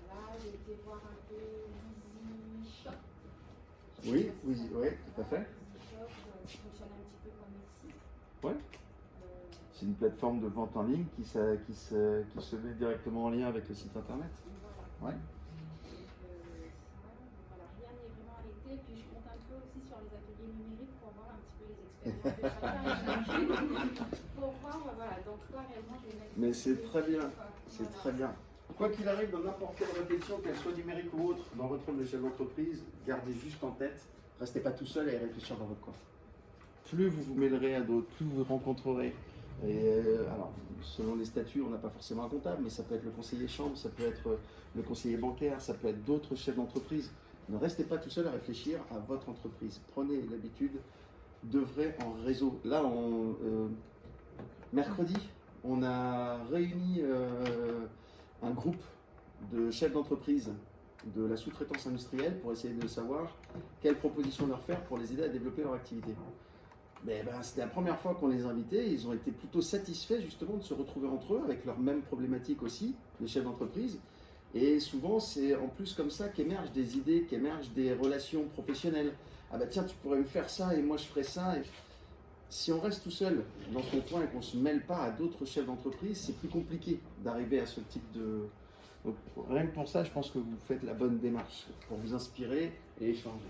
Là, j'ai été voir un peu Easy Shop. Oui, tout à fait. Easy Shop, qui fonctionne un petit peu comme Etsy. Ouais. C'est une plateforme de vente en ligne qui se met directement en lien avec le site internet. Voilà. Ouais. Voilà, rien n'est vraiment arrêté. Puis je compte un peu aussi sur les ateliers numériques pour voir un petit peu les expériences de chacun. Pour voir voilà, dans quoi réellement je vais mettre. Mais c'est très bien, quoi. c'est Voilà. très bien. Quoi qu'il arrive dans n'importe quelle réflexion, qu'elle soit numérique ou autre, dans votre rôle de chef d'entreprise, gardez juste en tête, restez pas tout seul et réfléchir dans votre coin. Plus vous vous mêlerez à d'autres, plus vous rencontrerez. Et alors, selon les statuts, on n'a pas forcément un comptable, mais ça peut être le conseiller chambre, ça peut être le conseiller bancaire, ça peut être d'autres chefs d'entreprise. Ne restez pas tout seul à réfléchir à votre entreprise. Prenez l'habitude d'œuvrer en réseau. Là, mercredi, on a réuni un groupe de chefs d'entreprise de la sous-traitance industrielle pour essayer de savoir quelles propositions leur faire pour les aider à développer leur activité. Mais c'était la première fois qu'on les invitait, ils ont été plutôt satisfaits justement de se retrouver entre eux avec leurs mêmes problématiques aussi, les chefs d'entreprise. Et souvent c'est en plus comme ça qu'émergent des idées, qu'émergent des relations professionnelles. Ah bah tiens, tu pourrais me faire ça et moi je ferais ça. Et si on reste tout seul dans son coin et qu'on ne se mêle pas à d'autres chefs d'entreprise, c'est plus compliqué d'arriver à ce type de... Donc, rien que pour ça, je pense que vous faites la bonne démarche pour vous inspirer et échanger.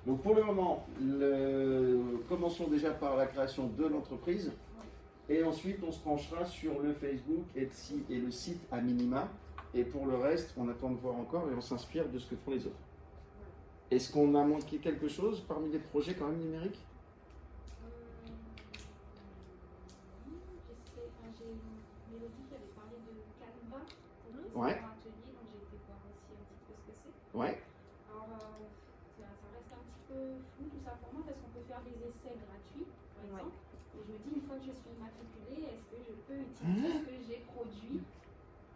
Donc pour le moment, commençons déjà par la création de l'entreprise et ensuite on se penchera sur le Facebook, Etsy et le site à minima. Et pour le reste, on attend de voir encore et on s'inspire de ce que font les autres. Est-ce qu'on a manqué quelque chose parmi les projets quand même numériques ? J'ai Mélodie qui avait parlé de Canva pour Ouais. un atelier, donc j'ai été voir aussi un petit peu ce que c'est. Ouais. Alors, ça reste un petit peu flou tout ça pour moi parce qu'on peut faire des essais gratuits, par exemple. Et je me dis, une fois que je suis immatriculée, est-ce que je peux utiliser ce que j'ai produit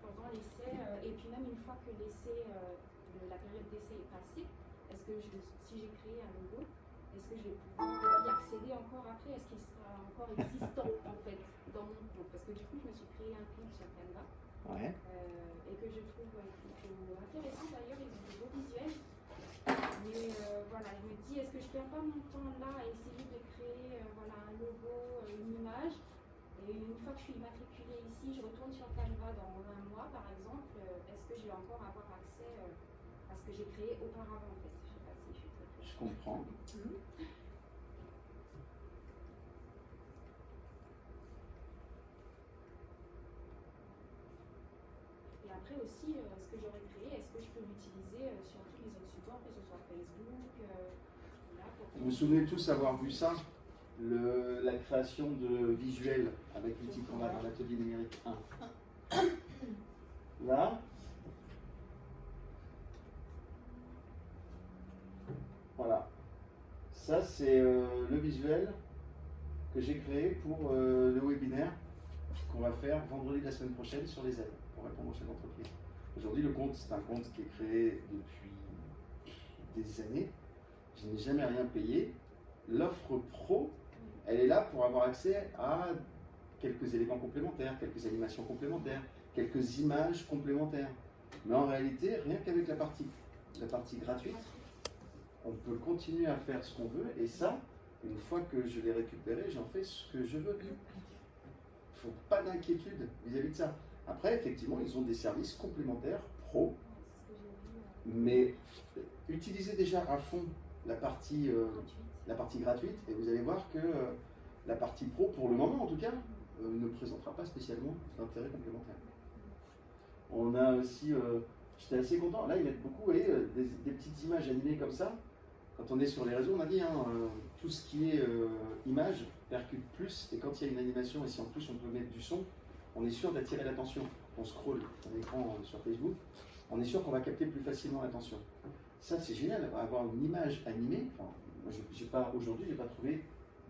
pendant l'essai et puis même une fois que l'essai, la période d'essai est passée, est-ce que si j'ai créé un logo, est-ce que je vais pouvoir y accéder encore après? Est-ce qu'il sera encore existant en fait dans mon compte? Parce que du coup, je me suis créé un compte sur Canva Ouais. et que je trouve plutôt intéressant d'ailleurs. Ils ont des beaux visuels. Mais voilà, je me dis, est-ce que je perds pas mon temps là à essayer de créer voilà, un logo, une image? Et une fois que je suis immatriculée ici, je retourne sur Canva dans un mois par exemple. Est-ce que je vais encore avoir accès à ce que j'ai créé auparavant en fait? Je sais pas si je suis très claire. Je comprends. Et après aussi, ce que j'aurais créé, est-ce que je peux l'utiliser sur tous les autres supports, que ce soit Facebook, là, pour... Vous vous souvenez tous avoir vu ça? la création de visuels avec l'outil Canva dans l'atelier numérique 1. Là. Voilà. Ça, c'est le visuel que j'ai créé pour le webinaire qu'on va faire vendredi de la semaine prochaine sur les aides pour répondre aux chefs d'entreprise. Aujourd'hui, le compte, c'est un compte qui est créé depuis des années. Je n'ai jamais rien payé. L'offre pro, elle est là pour avoir accès à quelques éléments complémentaires, quelques animations complémentaires, quelques images complémentaires. Mais en réalité, rien qu'avec la partie gratuite, on peut continuer à faire ce qu'on veut. Et ça, une fois que je l'ai récupéré, j'en fais ce que je veux. Il ne faut pas d'inquiétude vis-à-vis de ça. Après, effectivement, ils ont des services complémentaires pro, mais utilisez déjà à fond la partie gratuite et vous allez voir que la partie pro, pour le moment en tout cas, ne présentera pas spécialement d'intérêt complémentaire. On a aussi, j'étais assez content, là ils mettent beaucoup, vous voyez, des petites images animées comme ça. Quand on est sur les réseaux, on a dit, tout ce qui est image percute plus, et quand il y a une animation, et si en plus on peut mettre du son, on est sûr d'attirer l'attention. On scrolle un écran sur Facebook, on est sûr qu'on va capter plus facilement l'attention. Ça c'est génial, avoir une image animée. Enfin, moi, aujourd'hui, je n'ai pas trouvé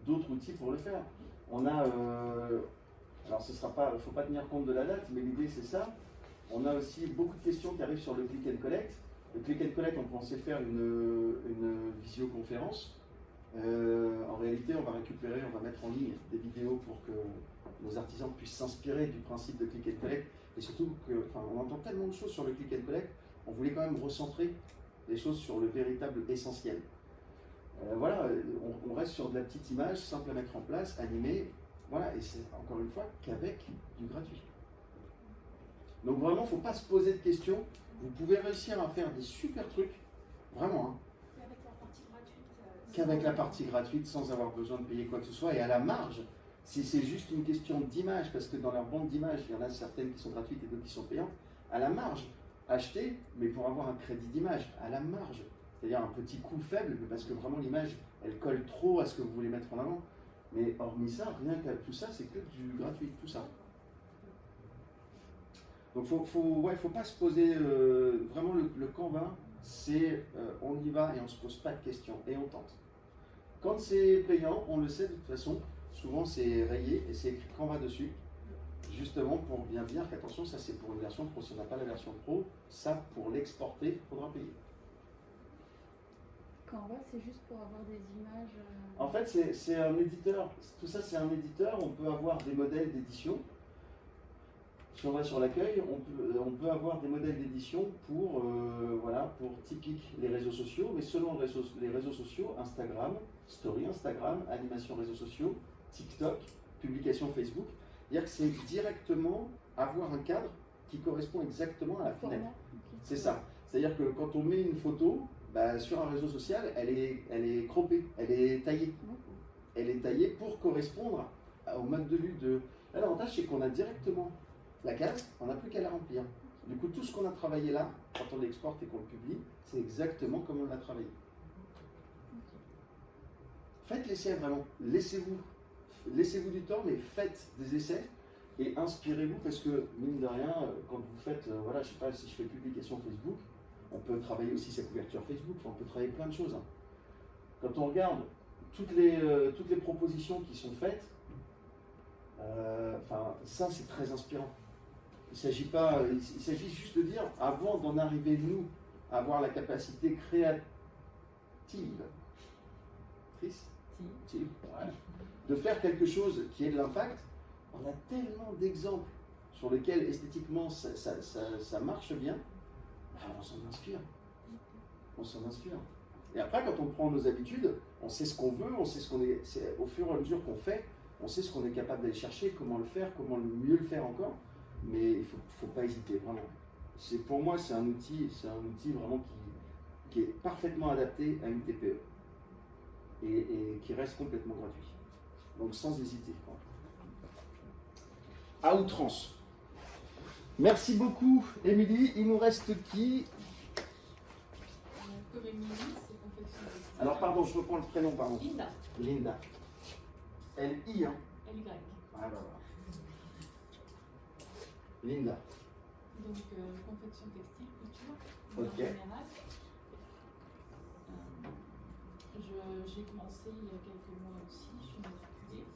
d'autres outils pour le faire. On a, alors ce sera pas, il ne faut pas tenir compte de la date, mais l'idée c'est ça. On a aussi beaucoup de questions qui arrivent sur le click and collect. Le click and collect, on pensait faire une visioconférence. En réalité, on va récupérer, on va mettre en ligne des vidéos pour que nos artisans puissent s'inspirer du principe de click and collect. Et surtout, on entend tellement de choses sur le click and collect, on voulait quand même recentrer les choses sur le véritable essentiel. Voilà, on reste sur de la petite image, simple à mettre en place, animée, voilà, et c'est encore une fois qu'avec du gratuit. Donc vraiment, il ne faut pas se poser de questions, vous pouvez réussir à faire des super trucs, vraiment, hein, qu'avec la partie gratuite, sans avoir besoin de payer quoi que ce soit, et à la marge, si c'est juste une question d'image, parce que dans leur banque d'images, il y en a certaines qui sont gratuites et d'autres qui sont payantes, à la marge, achetez, mais pour avoir un crédit d'image, à la marge. C'est-à-dire un petit coût faible, mais parce que vraiment l'image, elle colle trop à ce que vous voulez mettre en avant. Mais hormis ça, rien qu'à tout ça, c'est que du gratuit, tout ça. Donc faut pas se poser, vraiment le Canva, c'est on y va et on ne se pose pas de questions, et on tente. Quand c'est payant, on le sait de toute façon, souvent c'est rayé et c'est écrit Canva dessus, justement pour bien dire qu'attention, ça c'est pour une version pro, si on n'a pas la version pro, ça pour l'exporter, il faudra payer. Canva, c'est juste pour avoir des images. En fait, c'est un éditeur. Tout ça, c'est un éditeur. On peut avoir des modèles d'édition. Si on va sur l'accueil, on peut avoir des modèles d'édition pour, voilà, pour typique les réseaux sociaux, mais selon les réseaux sociaux, Instagram, Story Instagram, animation réseaux sociaux, TikTok, publication Facebook. C'est-à-dire que c'est directement avoir un cadre qui correspond exactement à la fenêtre. C'est ça. C'est-à-dire que quand on met une photo, bah, sur un réseau social, elle est croppée, elle est taillée. Elle est taillée pour correspondre au mode de vue de... Là, l'avantage, c'est qu'on a directement la case, on n'a plus qu'à la remplir. Du coup, tout ce qu'on a travaillé là, quand on l'exporte et qu'on le publie, c'est exactement comme on l'a travaillé. Faites l'essai vraiment. Laissez-vous du temps, mais faites des essais et inspirez-vous parce que, mine de rien, quand vous faites, voilà, je sais pas, si je fais publication Facebook, on peut travailler aussi sa couverture Facebook, on peut travailler plein de choses. Hein. Quand on regarde toutes les propositions qui sont faites, ça c'est très inspirant. Il s'agit juste de dire, avant d'en arriver nous à avoir la capacité créative, de faire quelque chose qui ait de l'impact, on a tellement d'exemples sur lesquels esthétiquement ça marche bien. On s'en inspire. On s'en inspire. Et après, quand on prend nos habitudes, on sait ce qu'on veut, on sait ce qu'on est. Au fur et à mesure qu'on fait, on sait ce qu'on est capable d'aller chercher, comment le faire, comment mieux le faire encore. Mais il faut pas hésiter, vraiment. Pour moi, c'est un outil vraiment qui est parfaitement adapté à une TPE et qui reste complètement gratuit. Donc sans hésiter. À outrance. Merci beaucoup, Émilie. Il nous reste qui? Comme Émilie, c'est confectionné. Alors, pardon, je reprends le prénom, pardon. Linda. Linda. L-I, hein. LY. Ah, bah, voilà. Linda. Donc, confection textile, couture, Ok. en général. J'ai commencé il y a quelques mois aussi, je suis matriculée.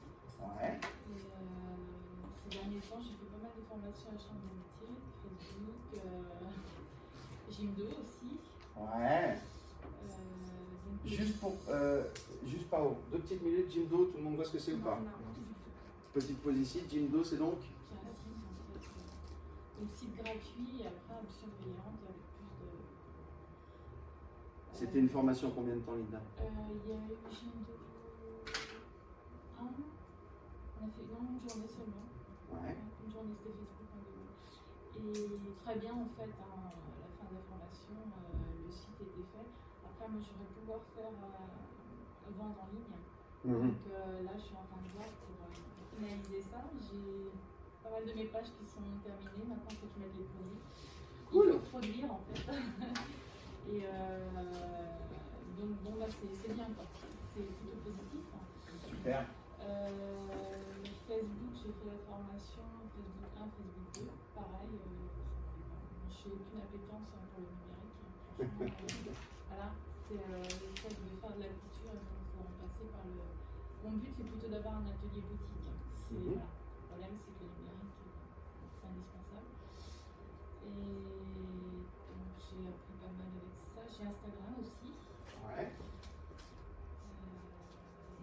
Ouais. Et ces derniers temps, j'ai fait pas mal de formations à la chambre de métier, Facebook, Gym2 aussi. Ouais. Donc, Juste par haut. 2 petites minutes, Jimdo, tout le monde voit ce que c'est ou pas? Petite pause ici, Jimdo, c'est donc? qui est un site en fait, donc site gratuit et après option payante avec plus de. C'était une formation combien de temps, Linda? Il y a eu Gym2 1, on a fait une journée seulement. Ouais. Une journée c'était Facebook rendez-vous. Et très bien en fait, hein, à la fin de la formation, le site était fait. Après moi j'aurais pu pouvoir faire vendre en ligne. Donc là je suis en train de voir pour finaliser ça. J'ai pas mal de mes pages qui sont terminées, maintenant il faut que je mette les produits. Cool. Il faut produire en fait. Et donc bon là c'est bien quoi, c'est plutôt positif. Super. Facebook, j'ai fait la formation Facebook 1, Facebook 2, pareil. Je n'ai aucune appétence pour le numérique. Franchement, voilà, c'est le fait de faire de la couture, il faut en passer par le. Mon but, c'est plutôt d'avoir un atelier boutique. Voilà. Le problème, c'est que le numérique, c'est indispensable. Et donc, j'ai appris pas mal avec ça. J'ai Instagram aussi. Ouais.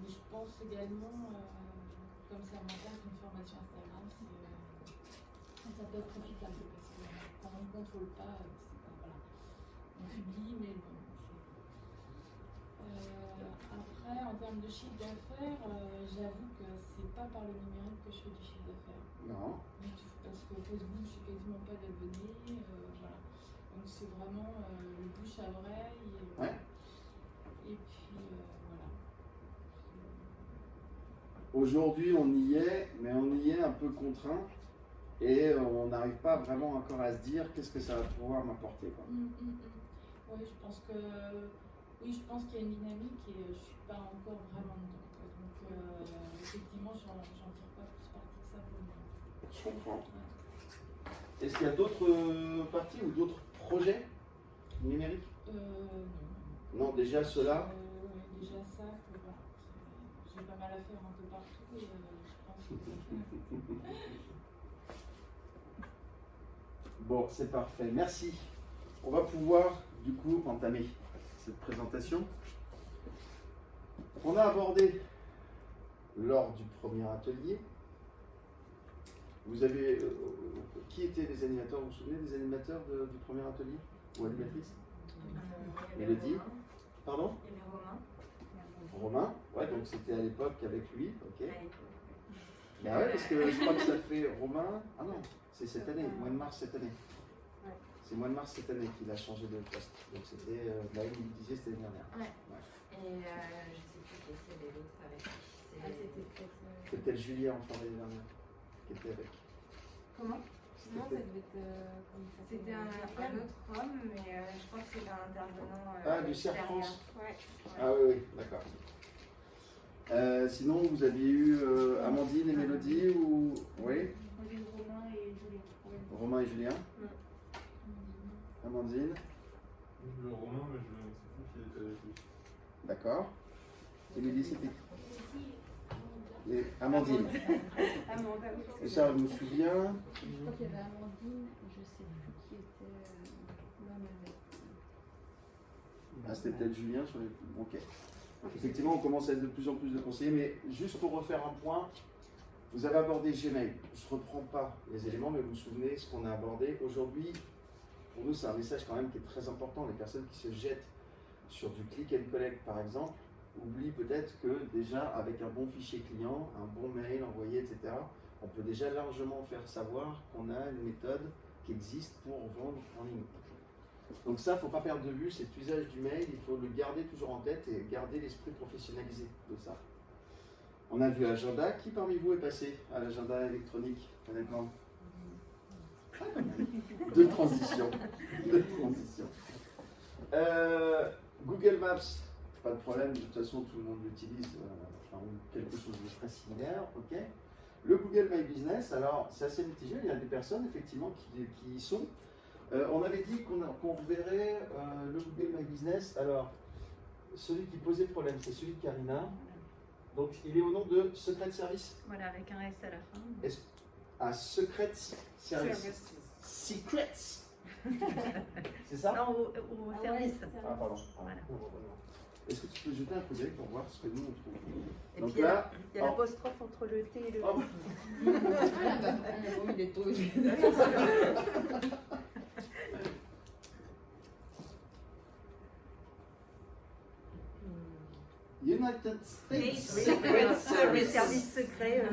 Mais je pense également, comme ça m'intéresse, une formation Instagram, ça peut être profitable parce que quand on ne contrôle pas, c'est pas, voilà. On publie, mais bon. Après, en termes de chiffre d'affaires, j'avoue que c'est pas par le numérique que je fais du chiffre d'affaires. Non. Du tout, parce que Facebook, je n'ai quasiment pas d'abonnés, voilà. Donc c'est vraiment le bouche à oreille. Ouais. Et puis voilà. Aujourd'hui, on y est, mais on y est un peu contraint et on n'arrive pas vraiment encore à se dire qu'est-ce que ça va pouvoir m'apporter, quoi. Oui, je pense que oui, je pense qu'il y a une dynamique et je suis pas encore vraiment dedans, quoi. Donc effectivement, j'en tire pas plus parti que ça pour le moment. Je comprends. Est-ce qu'il y a d'autres parties ou d'autres projets numériques? Non. Non, déjà ceux-là. Oui, déjà ça, voilà. J'ai pas mal à faire un peu partout et je pense que ça Bon, c'est parfait. Merci. On va pouvoir du coup entamer cette présentation. On a abordé lors du premier atelier. Vous avez qui étaient les animateurs? Vous vous souvenez des animateurs du premier atelier ou animatrices? Mélodie. Pardon? Il y avait Romain. Romain. Ouais, donc c'était à l'époque avec lui. Ok. Bah ouais, parce que je crois que ça fait Romain. Ah non, c'est cette année, mois de mars cette année. Ouais. C'est mois de mars cette année qu'il a changé de poste. Donc c'était, là il me disait c'était l'année dernière. Ouais. Ouais. Et je sais plus qui c'est les autres avec qui. C'était peut-être. C'est peut-être Julien en fin d'année dernière qui était avec. Comment? Non, ça C'était- devait être. C'était un autre homme, mais je crois que c'était un intervenant. Ah, du CERF extérieur. France. Ouais. Ah oui, oui, d'accord. Sinon, vous aviez eu Amandine et Mélodie ou. Oui, Moi j'ai Romain et Julien. Ouais. Romain et Julien. Amandine, Le Romain, mais je ne sais plus qui était avec lui. d'accord. Émilie, c'était. Et Amandine. Et ça, je me souviens. Je crois qu'il y avait Amandine, je sais plus qui était l'homme avec. Ah, c'était peut-être Julien sur les. Ok. Effectivement, on commence à être de plus en plus de conseillers, mais juste pour refaire un point, vous avez abordé Gmail. Je ne reprends pas les éléments, mais vous vous souvenez ce qu'on a abordé. Aujourd'hui, pour nous, c'est un message quand même qui est très important. Les personnes qui se jettent sur du click and collect, par exemple, oublient peut-être que déjà, avec un bon fichier client, un bon mail envoyé, etc., on peut déjà largement faire savoir qu'on a une méthode qui existe pour vendre en ligne. Donc ça, il ne faut pas perdre de vue cet usage du mail, il faut le garder toujours en tête et garder l'esprit professionnalisé de ça. On a vu l'agenda. Qui parmi vous est passé à l'agenda électronique, honnêtement? Deux transitions. Deux transitions. Google Maps, pas de problème, de toute façon tout le monde l'utilise. enfin, quelque chose de très similaire, ok. Le Google My Business, alors c'est assez mitigé, il y a des personnes effectivement qui y sont. On avait dit qu'on reverrait le Google My Business, alors celui qui posait problème, c'est celui de Karina, donc il est au nom de Secret Service. Voilà, avec un S à la fin. Ah, Secret Service. Secrets. C'est ça? Non, au Ah service. ouais, Ah, pardon. Voilà. Est-ce que tu peux jeter un coup d'œil pour voir ce que nous on trouve? Et Donc puis là, il y a l'apostrophe entre le T et le oh, il est tôt. United States Secret le Service. service secret.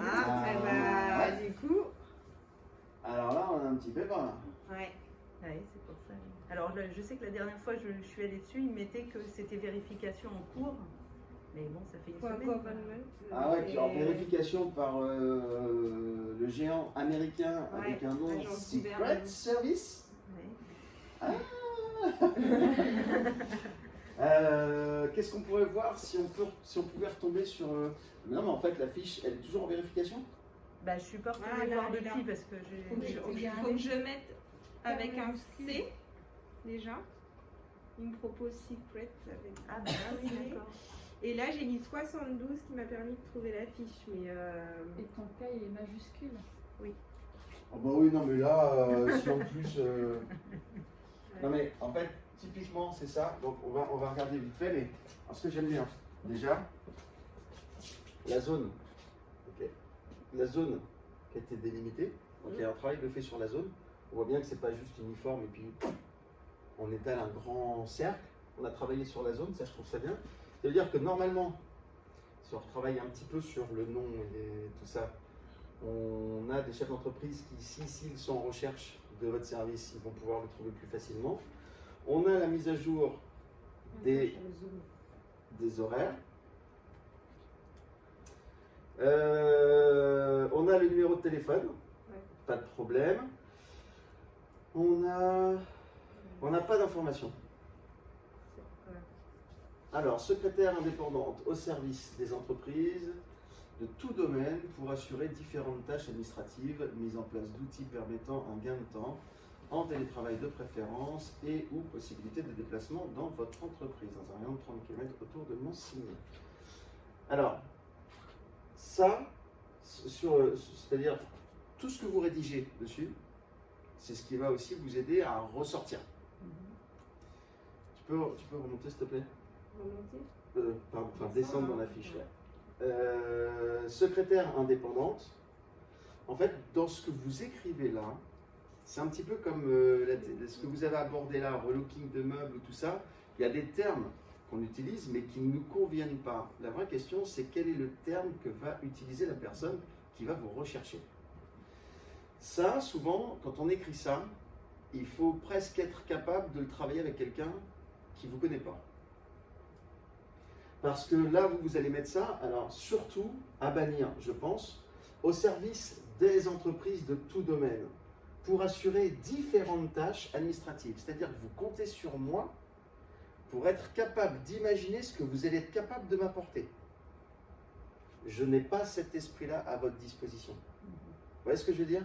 Ah, eh ben, ouais. du coup, Alors là, on a un petit pépin là. ouais. Ouais, c'est pour ça. Alors je sais que la dernière fois je suis allée dessus, il mettait que c'était vérification en cours. Mais bon, ça fait une semaine. Ah ouais, puis en vérification par le géant américain avec Ouais, un nom agence Secret gouvernementale. Service. Ouais. Qu'est-ce qu'on pourrait voir si on pouvait retomber sur... Non mais en fait la fiche, elle est toujours en vérification. Bah, je suis pas Ah, retournée là, voir elle est là. depuis parce que Faut que j'ai. faut que je mette avec un C déjà. Il me propose Secret avec Ah, bah oui, d'accord. Et là j'ai mis 72 qui m'a permis de trouver la fiche. Mais Et ton cas, il est majuscule. Oh bah oui, non mais là, si en plus... Non mais en fait, typiquement c'est ça, donc on va regarder vite fait, mais alors, ce que j'aime bien, déjà, la zone, ok, la zone qui a été délimitée, donc il y a un travail de fait sur la zone, on voit bien que c'est pas juste uniforme et puis on étale un grand cercle, on a travaillé sur la zone, ça je trouve ça bien. Ça veut dire que normalement, si on retravaille un petit peu sur le nom et tout ça, on a des chefs d'entreprise qui, s'ils sont en recherche de votre service, ils vont pouvoir le trouver plus facilement. On a la mise à jour des horaires. On a le numéro de téléphone, pas de problème. On n'a pas d'informations. Alors, secrétaire indépendante au service des entreprises de tout domaine pour assurer différentes tâches administratives, mise en place d'outils permettant un gain de temps en télétravail de préférence et ou possibilité de déplacement dans votre entreprise, dans un rayon de 30 km autour de Monsigny. Alors, ça, c'est-à-dire tout ce que vous rédigez dessus, c'est ce qui va aussi vous aider à ressortir. Tu peux remonter s'il te plaît? remonter. Pardon, enfin descendre dans la fiche. Ouais. Secrétaire indépendante, en fait, dans ce que vous écrivez là, c'est un petit peu comme ce que vous avez abordé là, relooking de meubles, tout ça. Il y a des termes qu'on utilise mais qui ne nous conviennent pas. La vraie question, c'est quel est le terme que va utiliser la personne qui va vous rechercher. Ça, souvent, quand on écrit ça, il faut presque être capable de le travailler avec quelqu'un qui ne vous connaît pas. Parce que là, vous allez mettre ça, alors surtout à bannir, je pense, au service des entreprises de tout domaine, pour assurer différentes tâches administratives. C'est-à-dire que vous comptez sur moi pour être capable d'imaginer ce que vous allez être capable de m'apporter. Je n'ai pas cet esprit-là à votre disposition. Vous voyez ce que je veux dire?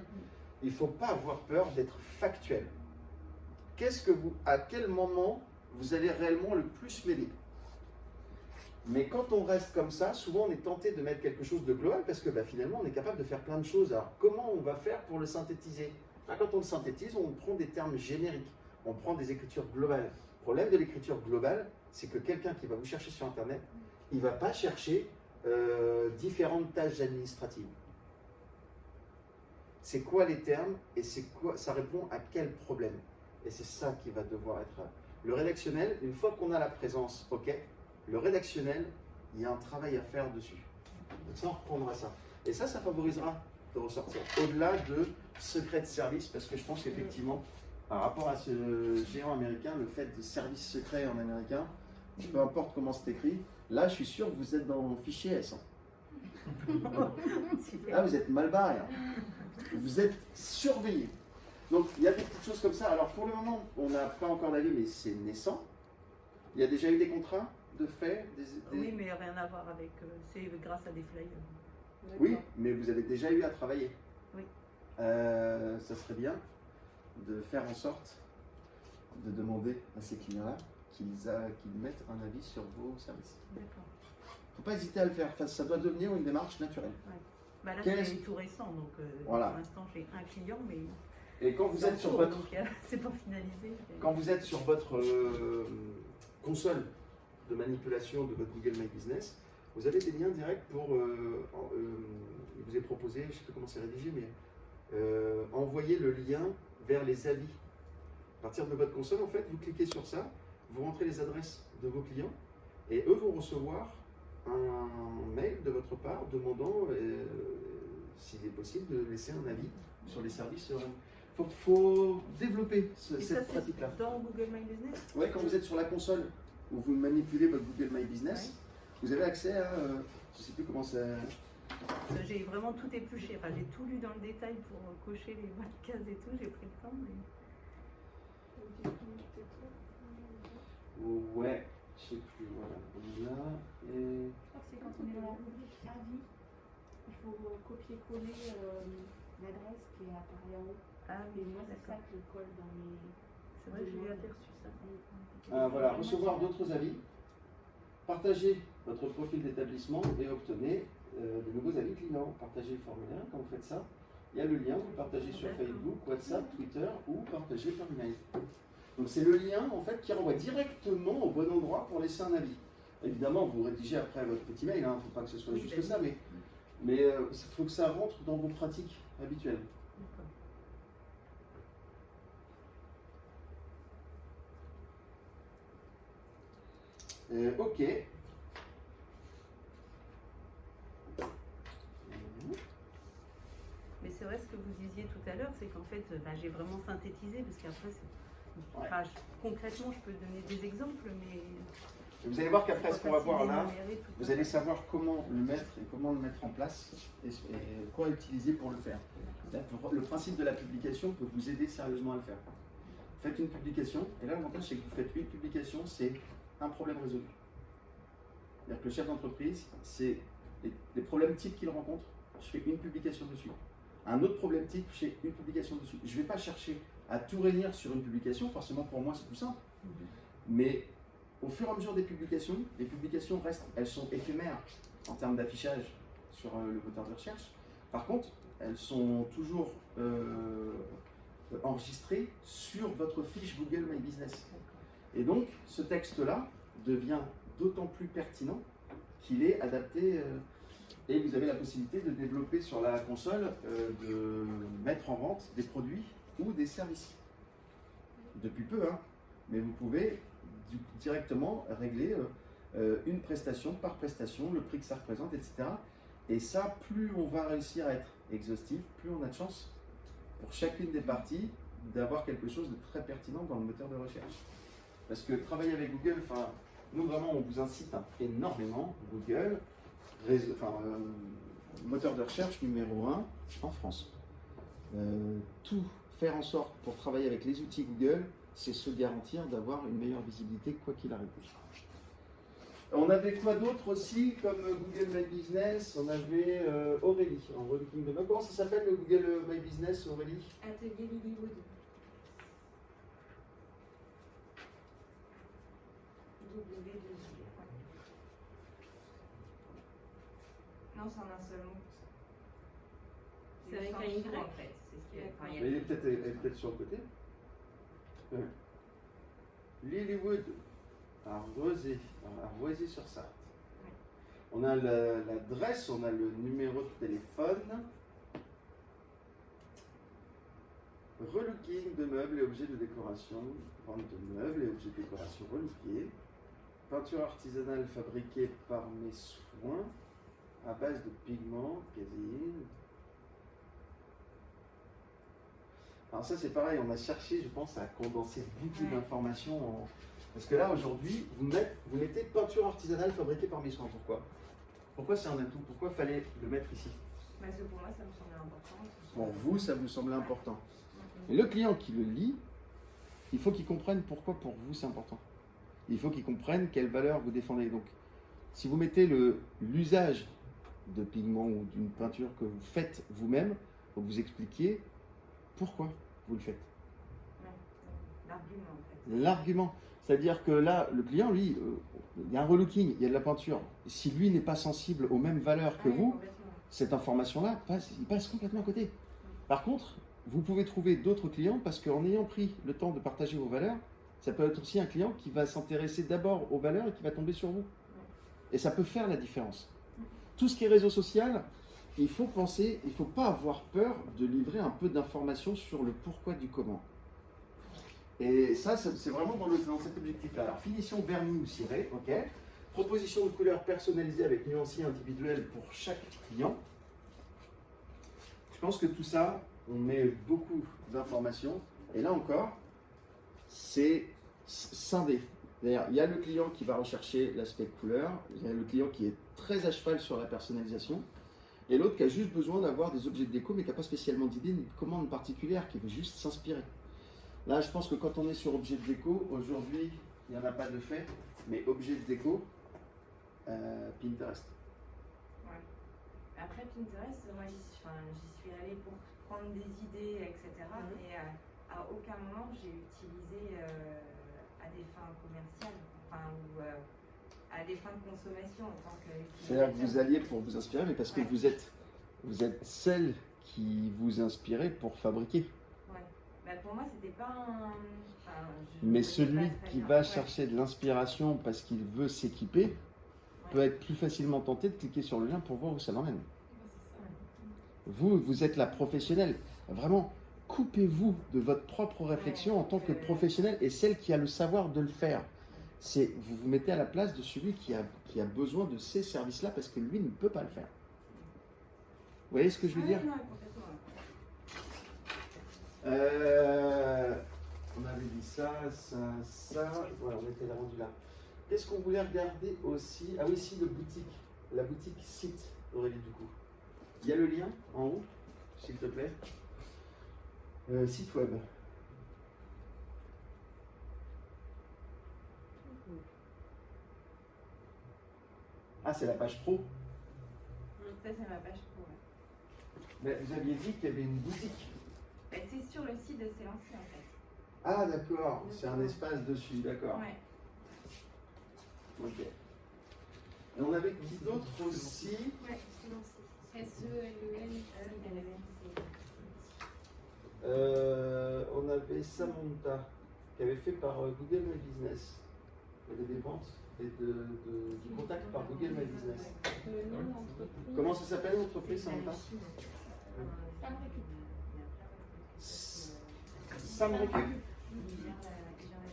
Il ne faut pas avoir peur d'être factuel. À quel moment vous allez réellement le plus m'aider? Mais quand on reste comme ça, souvent on est tenté de mettre quelque chose de global parce que finalement on est capable de faire plein de choses. Alors comment on va faire pour le synthétiser? Quand on le synthétise, on prend des termes génériques, on prend des écritures globales. Le problème de l'écriture globale, c'est que quelqu'un qui va vous chercher sur Internet, il ne va pas chercher différentes tâches administratives. C'est quoi les termes et ça répond à quel problème? Et c'est ça qui va devoir être... Le rédactionnel, une fois qu'on a la présence, ok, le rédactionnel, il y a un travail à faire dessus. Donc ça, on reprendra ça. Et ça favorisera de ressortir. Au-delà de secret de service, parce que je pense qu'effectivement, par rapport à ce géant américain, le fait de service secret en américain, peu importe comment c'est écrit, là, je suis sûr que vous êtes dans mon fichier S. Là, vous êtes mal barré. Vous êtes surveillé. Donc, il y a des petites choses comme ça. Alors, pour le moment, on n'a pas encore d'avis, mais c'est naissant. Il y a déjà eu des contrats de fait Oui, mais rien à voir avec. C'est grâce à des flyers. Oui, mais vous avez déjà eu à travailler. Oui. Ça serait bien de faire en sorte de demander à ces clients-là qu'ils mettent un avis sur vos services. D'accord. Faut pas hésiter à le faire. Enfin, ça doit devenir une démarche naturelle. Bah là, Qu'est-ce- c'est tout récent, donc Voilà. pour l'instant, j'ai un client, mais Et quand vous êtes sur votre c'est pas finalisé. Quand vous êtes sur votre console de manipulation de votre Google My Business, vous avez des liens directs pour, il vous est proposé, je ne sais pas comment c'est rédigé, mais envoyer le lien vers les avis. À partir de votre console, en fait, vous cliquez sur ça, vous rentrez les adresses de vos clients et eux vont recevoir un mail de votre part demandant s'il est possible de laisser un avis sur les services. Faut développer Et ça, cette c'est pratique-là. dans Google My Business. Ouais, quand vous êtes sur la console où vous manipulez votre Google My Business, vous avez accès à, je sais plus comment ça. J'ai vraiment tout épluché. Enfin, j'ai tout lu dans le détail pour cocher les bonnes cases et tout. J'ai pris le temps. Mais... Ouais, je sais plus, voilà, on est là, et... Je crois que c'est quand on est dans la rubrique avis, il faut copier-coller l'adresse qui est apparue en haut. Ah Et oui, moi, c'est ça d'accord. que je colle dans mes. C'est vrai, j'ai aperçu ça. Voilà, recevoir d'autres avis, partagez votre profil d'établissement et obtenez de nouveaux avis clients. Partagez le formulaire, quand vous faites ça, il y a le lien, vous partagez sur Facebook, WhatsApp, Twitter ou partagez par email. Donc c'est le lien en fait qui renvoie directement au bon endroit pour laisser un avis. Évidemment, vous rédigez après votre petit mail, il ne faut pas que ce soit juste ça, mais il faut que ça rentre dans vos pratiques habituelles. Ok. Mais c'est vrai ce que vous disiez tout à l'heure, c'est qu'en fait, j'ai vraiment synthétisé, parce qu'après, concrètement, je peux donner des exemples, mais... Vous allez voir qu'après ce qu'on va voir là, d'énumérer tout vous ça. allez savoir comment le mettre et comment le mettre en place et quoi utiliser pour le faire. Le principe de la publication peut vous aider sérieusement à le faire. Faites une publication, et là l'avantage c'est que vous faites une publication, c'est un problème résolu. C'est-à-dire que le chef d'entreprise, c'est les problèmes types qu'il rencontre, je fais une publication dessus. Un autre problème type, je fais une publication dessus. Je ne vais pas chercher à tout réunir sur une publication, forcément pour moi c'est plus simple. Mais au fur et à mesure des publications, les publications restent, elles sont éphémères en termes d'affichage sur le moteur de recherche. Par contre, elles sont toujours enregistrées sur votre fiche Google My Business. Et donc, ce texte-là devient d'autant plus pertinent qu'il est adapté et vous avez la possibilité de développer sur la console, de mettre en vente des produits ou des services. Depuis peu, hein, mais vous pouvez directement régler une prestation par prestation, le prix que ça représente, etc. Et ça, plus on va réussir à être exhaustif, plus on a de chance pour chacune des parties d'avoir quelque chose de très pertinent dans le moteur de recherche. Parce que travailler avec Google, enfin, nous vraiment on vous incite énormément, Google, moteur de recherche numéro 1 en France. Tout faire en sorte pour travailler avec les outils Google, c'est se garantir d'avoir une meilleure visibilité quoi qu'il arrive. On avait quoi d'autre aussi comme Google My Business? On avait Aurélie en Relooking de Comment ça s'appelle le Google My Business, Aurélie? Atelier Lilywood. Non, c'est en un seul mot. C'est avec un Y Y. en fait. C'est ce qui est. Enfin, il y a- Elle est peut-être sur le côté. Lilywood à Roisy-sur-Sarthe. Ouais. On a l'adresse, on a le numéro de téléphone. Relooking de meubles et objets de décoration. Vente de meubles et objets de décoration relookés. Peinture artisanale fabriquée par mes soins à base de pigments, caséine. Alors ça c'est pareil, on a cherché, je pense, à condenser beaucoup d'informations. Parce que là aujourd'hui, vous mettez peinture artisanale fabriquée par mes soins. Pourquoi c'est un atout? Pourquoi fallait le mettre ici? Parce que pour moi, ça me semblait important. Pour vous, ça vous semblait important. Et le client qui le lit, il faut qu'il comprenne pourquoi pour vous c'est important. il faut qu'ils comprennent quelle valeur vous défendez. Donc, si vous mettez l'usage de pigments ou d'une peinture que vous faites vous-même, il faut que vous expliquiez pourquoi vous le faites. L'argument en fait. L'argument. C'est-à-dire que là, le client, lui, il y a un relooking, il y a de la peinture. Si lui n'est pas sensible aux mêmes valeurs que vous, cette information-là, il passe complètement à côté. Par contre, vous pouvez trouver d'autres clients parce qu'en ayant pris le temps de partager vos valeurs, ça peut être aussi un client qui va s'intéresser d'abord aux valeurs et qui va tomber sur vous. Et ça peut faire la différence. Tout ce qui est réseau social, il faut penser, il ne faut pas avoir peur de livrer un peu d'informations sur le pourquoi du comment. Et ça, c'est vraiment dans cet objectif-là. Alors, finition vernis ou ciré, ok. Proposition de couleurs personnalisée avec nuancier individuel pour chaque client. Je pense que tout ça, on met beaucoup d'informations. Et là encore, c'est scindé. D'ailleurs, il y a le client qui va rechercher l'aspect couleur, il y a le client qui est très à cheval sur la personnalisation, et l'autre qui a juste besoin d'avoir des objets de déco, mais qui n'a pas spécialement d'idée ni de commande particulière, qui veut juste s'inspirer. Là, je pense que quand on est sur objet de déco, aujourd'hui, il n'y en a pas de fait, mais objet de déco, Pinterest. Ouais. Après Pinterest, moi j'y suis allée pour prendre des idées, etc. Et à aucun moment j'ai utilisé à des fins commerciales, ou à des fins de consommation en tant qu'utilisateur. C'est-à-dire que vous alliez pour vous inspirer, mais parce que vous êtes celle qui vous inspirez pour fabriquer. Bah pour moi, c'était pas un. Mais celui qui va chercher de l'inspiration parce qu'il veut s'équiper peut être plus facilement tenté de cliquer sur le lien pour voir où ça l'emmène. Vous êtes la professionnelle. Vraiment, coupez-vous de votre propre réflexion en tant que professionnelle et celle qui a le savoir de le faire. Vous vous mettez à la place de celui qui a besoin de ces services-là parce que lui ne peut pas le faire. Vous voyez ce que je veux dire ? On avait dit ça, voilà, on était rendu là. Qu'est-ce qu'on voulait regarder aussi? Ah oui, si, la boutique site, Aurélie, du coup. Il y a le lien en haut, s'il te plaît. Site web. Ah, c'est la page pro. Ça, c'est ma page pro. Mais vous aviez dit qu'il y avait une boutique. C'est sur le site de Célancy en fait. Ah d'accord, c'est un espace dessus, d'accord. Ouais. Ok. Et on avait qui d'autre aussi? Ouais, Célancy. On avait Samantha, qui avait fait par Google My Business. Il y avait des ventes et du contact par Google My Business. Comment ça s'appelle l'entreprise, Samantha? Sam Récup.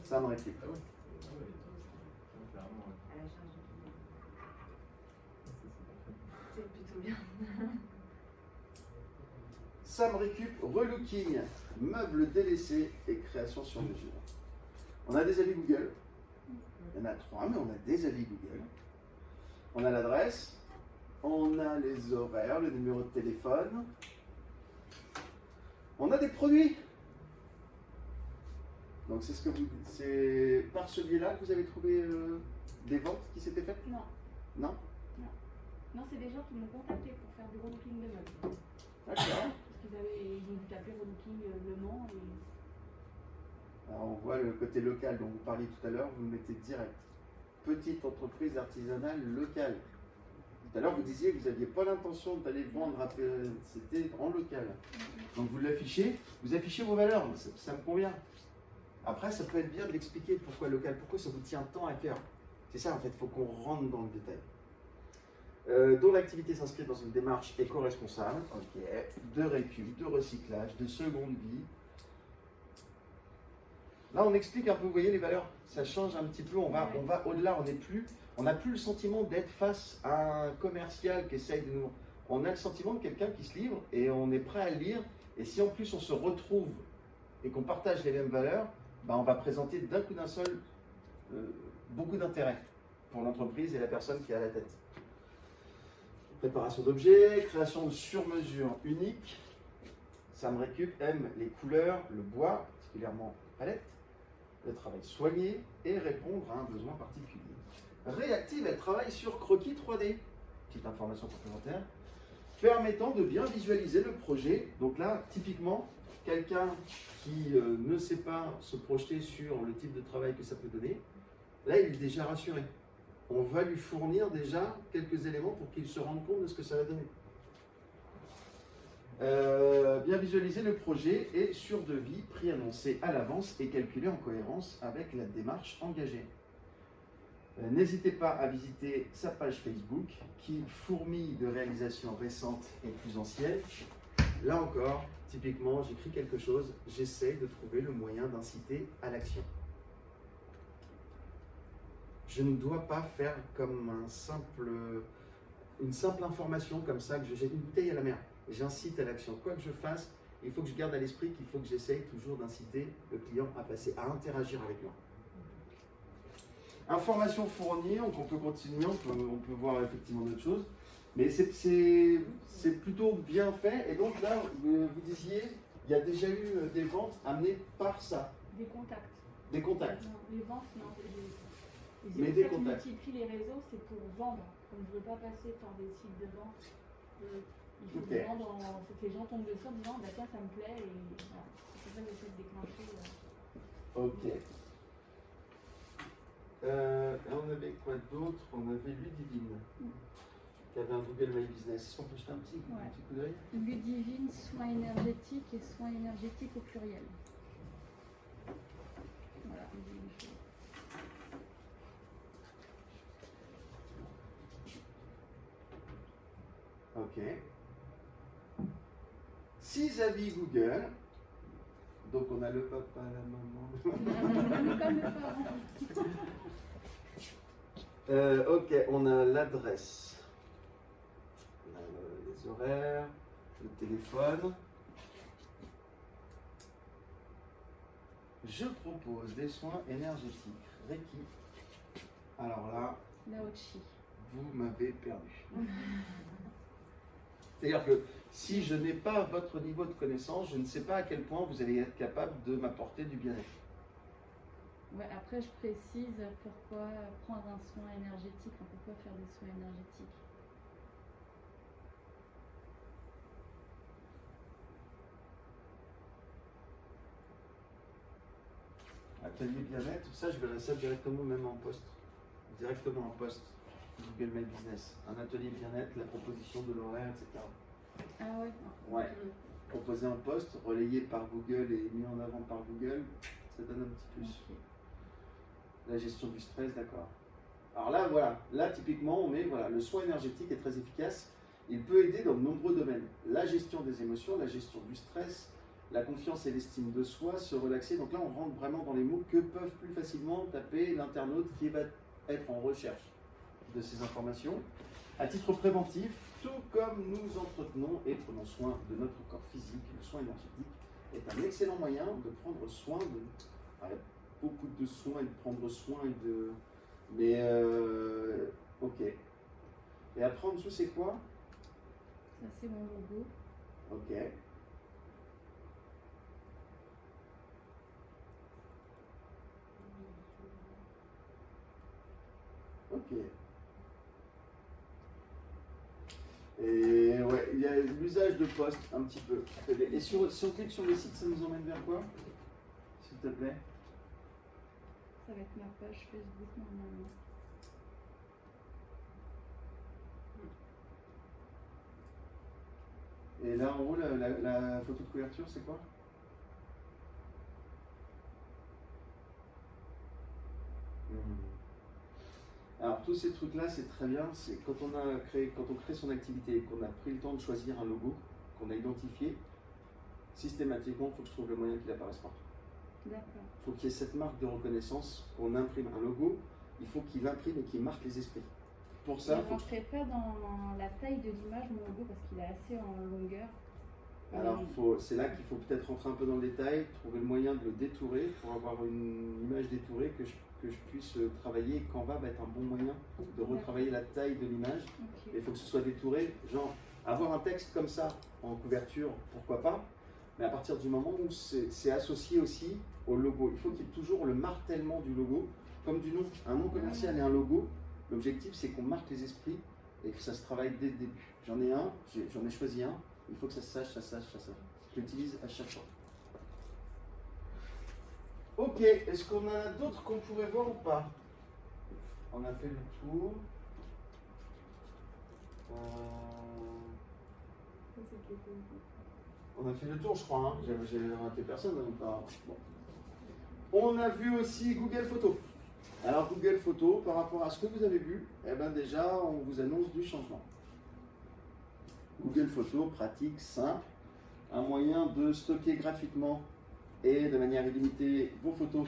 Sam Récup. C'est plutôt bien. Sam Récup, relooking, meubles délaissés et création sur mesure. On a des avis Google. Il y en a 3, mais on a des avis Google. On a l'adresse, on a les horaires, le numéro de téléphone. On a des produits. Donc c'est par ce biais-là que vous avez trouvé des ventes qui s'étaient faites? Non. Non? Non, c'est des gens qui m'ont contacté pour faire du relooking de meubles. D'accord. Parce qu'ils ont dû taper relooking Le Mans et... Alors on voit le côté local dont vous parliez tout à l'heure, vous le mettez direct. Petite entreprise artisanale locale. Tout à l'heure vous disiez que vous n'aviez pas l'intention d'aller vendre, c'était en local. Donc vous l'affichez, vous affichez vos valeurs, ça me convient. Après ça peut être bien de l'expliquer pourquoi local, pourquoi ça vous tient tant à cœur. C'est ça en fait, il faut qu'on rentre dans le détail. Dont l'activité s'inscrit dans une démarche éco-responsable, ok, de récup, de recyclage, de seconde vie. Là, on explique un peu, vous voyez les valeurs, ça change un petit peu, on va au-delà, on n'a plus le sentiment d'être face à un commercial qui essaye de nous... On a le sentiment de quelqu'un qui se livre et on est prêt à le lire. Et si en plus on se retrouve et qu'on partage les mêmes valeurs, on va présenter d'un coup d'un seul beaucoup d'intérêt pour l'entreprise et la personne qui est à la tête. Préparation d'objets, création de sur-mesure unique. Sam Récup aime les couleurs, le bois, particulièrement palette, elle travaille soigner et répondre à un besoin particulier. Réactive, elle travaille sur croquis 3D, petite information complémentaire, permettant de bien visualiser le projet. Donc là, typiquement, quelqu'un qui ne sait pas se projeter sur le type de travail que ça peut donner, là, il est déjà rassuré. On va lui fournir déjà quelques éléments pour qu'il se rende compte de ce que ça va donner. Bien visualiser le projet et sur devis, prix annoncé à l'avance et calculé en cohérence avec la démarche engagée. N'hésitez pas à visiter sa page Facebook qui fourmille de réalisations récentes et plus anciennes. Là encore, typiquement, j'écris quelque chose, j'essaie de trouver le moyen d'inciter à l'action. Je ne dois pas faire comme une simple information comme ça, que je jette une bouteille à la mer. J'incite à l'action. Quoi que je fasse, il faut que je garde à l'esprit qu'il faut que j'essaye toujours d'inciter le client à passer, à interagir avec moi. Informations fournies, donc on peut continuer, on peut voir effectivement d'autres choses. Mais c'est plutôt bien fait. Et donc là, vous disiez, il y a déjà eu des ventes amenées par ça. Des contacts. Des contacts. Non, les ventes, non. Mais des contacts. Je multiplie les réseaux, c'est pour vendre. Comme je ne veux pas passer par des sites de vente. Il faut Ok. vendre, faut que les gens tombent dessus en disant, bah tiens, ça me plaît. Et voilà. C'est pour ça que j'essaie de déclencher. Ok. On avait quoi d'autre? On avait Ludivine, qui avait un Google My Business. Est-ce qu'on peut jeter un petit coup d'œil? Ludivine, soins énergétiques et soins énergétiques au pluriel. Voilà, Ludivine. Ok. 6 avis Google. Donc on a le papa, la maman. Comme le parent. Ok, on a l'adresse, on a les horaires, le téléphone. Je propose des soins énergétiques. Reiki. Alors là, Laochi. vous m'avez perdu. C'est-à-dire que si je n'ai pas votre niveau de connaissance, je ne sais pas à quel point vous allez être capable de m'apporter du bien-être. Ouais, après, je précise pourquoi prendre un soin énergétique, enfin, pourquoi faire des soins énergétiques. Atelier bien-être, tout ça, je verrai ça directement même en poste. Directement en poste. Google My Business. Un atelier bien-être, la proposition de l'horaire, etc. Ah ouais. Ouais. Proposé en poste, relayé par Google et mis en avant par Google, ça donne un petit plus. Ok. La gestion du stress, d'accord. Alors là, voilà. Là, typiquement, on met, voilà, le soin énergétique est très efficace. Il peut aider dans de nombreux domaines. La gestion des émotions, la gestion du stress, la confiance et l'estime de soi, se relaxer. Donc là, on rentre vraiment dans les mots que peuvent plus facilement taper l'internaute qui va être en recherche de ces informations. À titre préventif, tout comme nous entretenons et prenons soin de notre corps physique, le soin énergétique est un excellent moyen de prendre soin de... beaucoup de soins et de prendre soin et de... Mais ok. Et après en dessous c'est quoi? Ça c'est mon logo. Ok. Ok. Et ouais, il y a l'usage de poste un petit peu. Et si on clique sur le site, ça nous emmène vers quoi? S'il te plaît? Ça va être ma page Facebook normalement. Et là en haut, la photo de couverture, c'est quoi? Alors tous ces trucs-là, c'est très bien. C'est quand on crée son activité et qu'on a pris le temps de choisir un logo, qu'on a identifié, systématiquement, il faut que je trouve le moyen qu'il apparaisse partout. D'accord. Il faut qu'il y ait cette marque de reconnaissance, qu'on imprime un logo, il faut qu'il imprime et qu'il marque les esprits. Pour ça, Je ne rentrerai pas dans la taille de l'image, mon logo, parce qu'il est assez en longueur. Alors c'est là qu'il faut peut-être rentrer un peu dans le détail, trouver le moyen de le détourer pour avoir une image détourée que je puisse travailler. Canva va être un bon moyen de retravailler la taille de l'image. Ok. Il faut que ce soit détouré, genre avoir un texte comme ça en couverture, pourquoi pas, Mais à partir du moment où c'est associé aussi au logo, il faut qu'il y ait toujours le martèlement du logo, comme du nom. Un nom commercial et un logo, l'objectif c'est qu'on marque les esprits et que ça se travaille dès le début. J'en ai choisi un, il faut que ça se sache, ça se sache, ça se sache. Je l'utilise à chaque fois. Ok, est-ce qu'on en a d'autres qu'on pourrait voir ou pas? On a fait le tour. On a fait le tour, je crois. Hein. J'ai raté personne. Donc, bon. On a vu aussi Google Photos. Alors Google Photos, par rapport à ce que vous avez vu, eh ben déjà, on vous annonce du changement. Google Photos, pratique, simple, un moyen de stocker gratuitement et de manière illimitée vos photos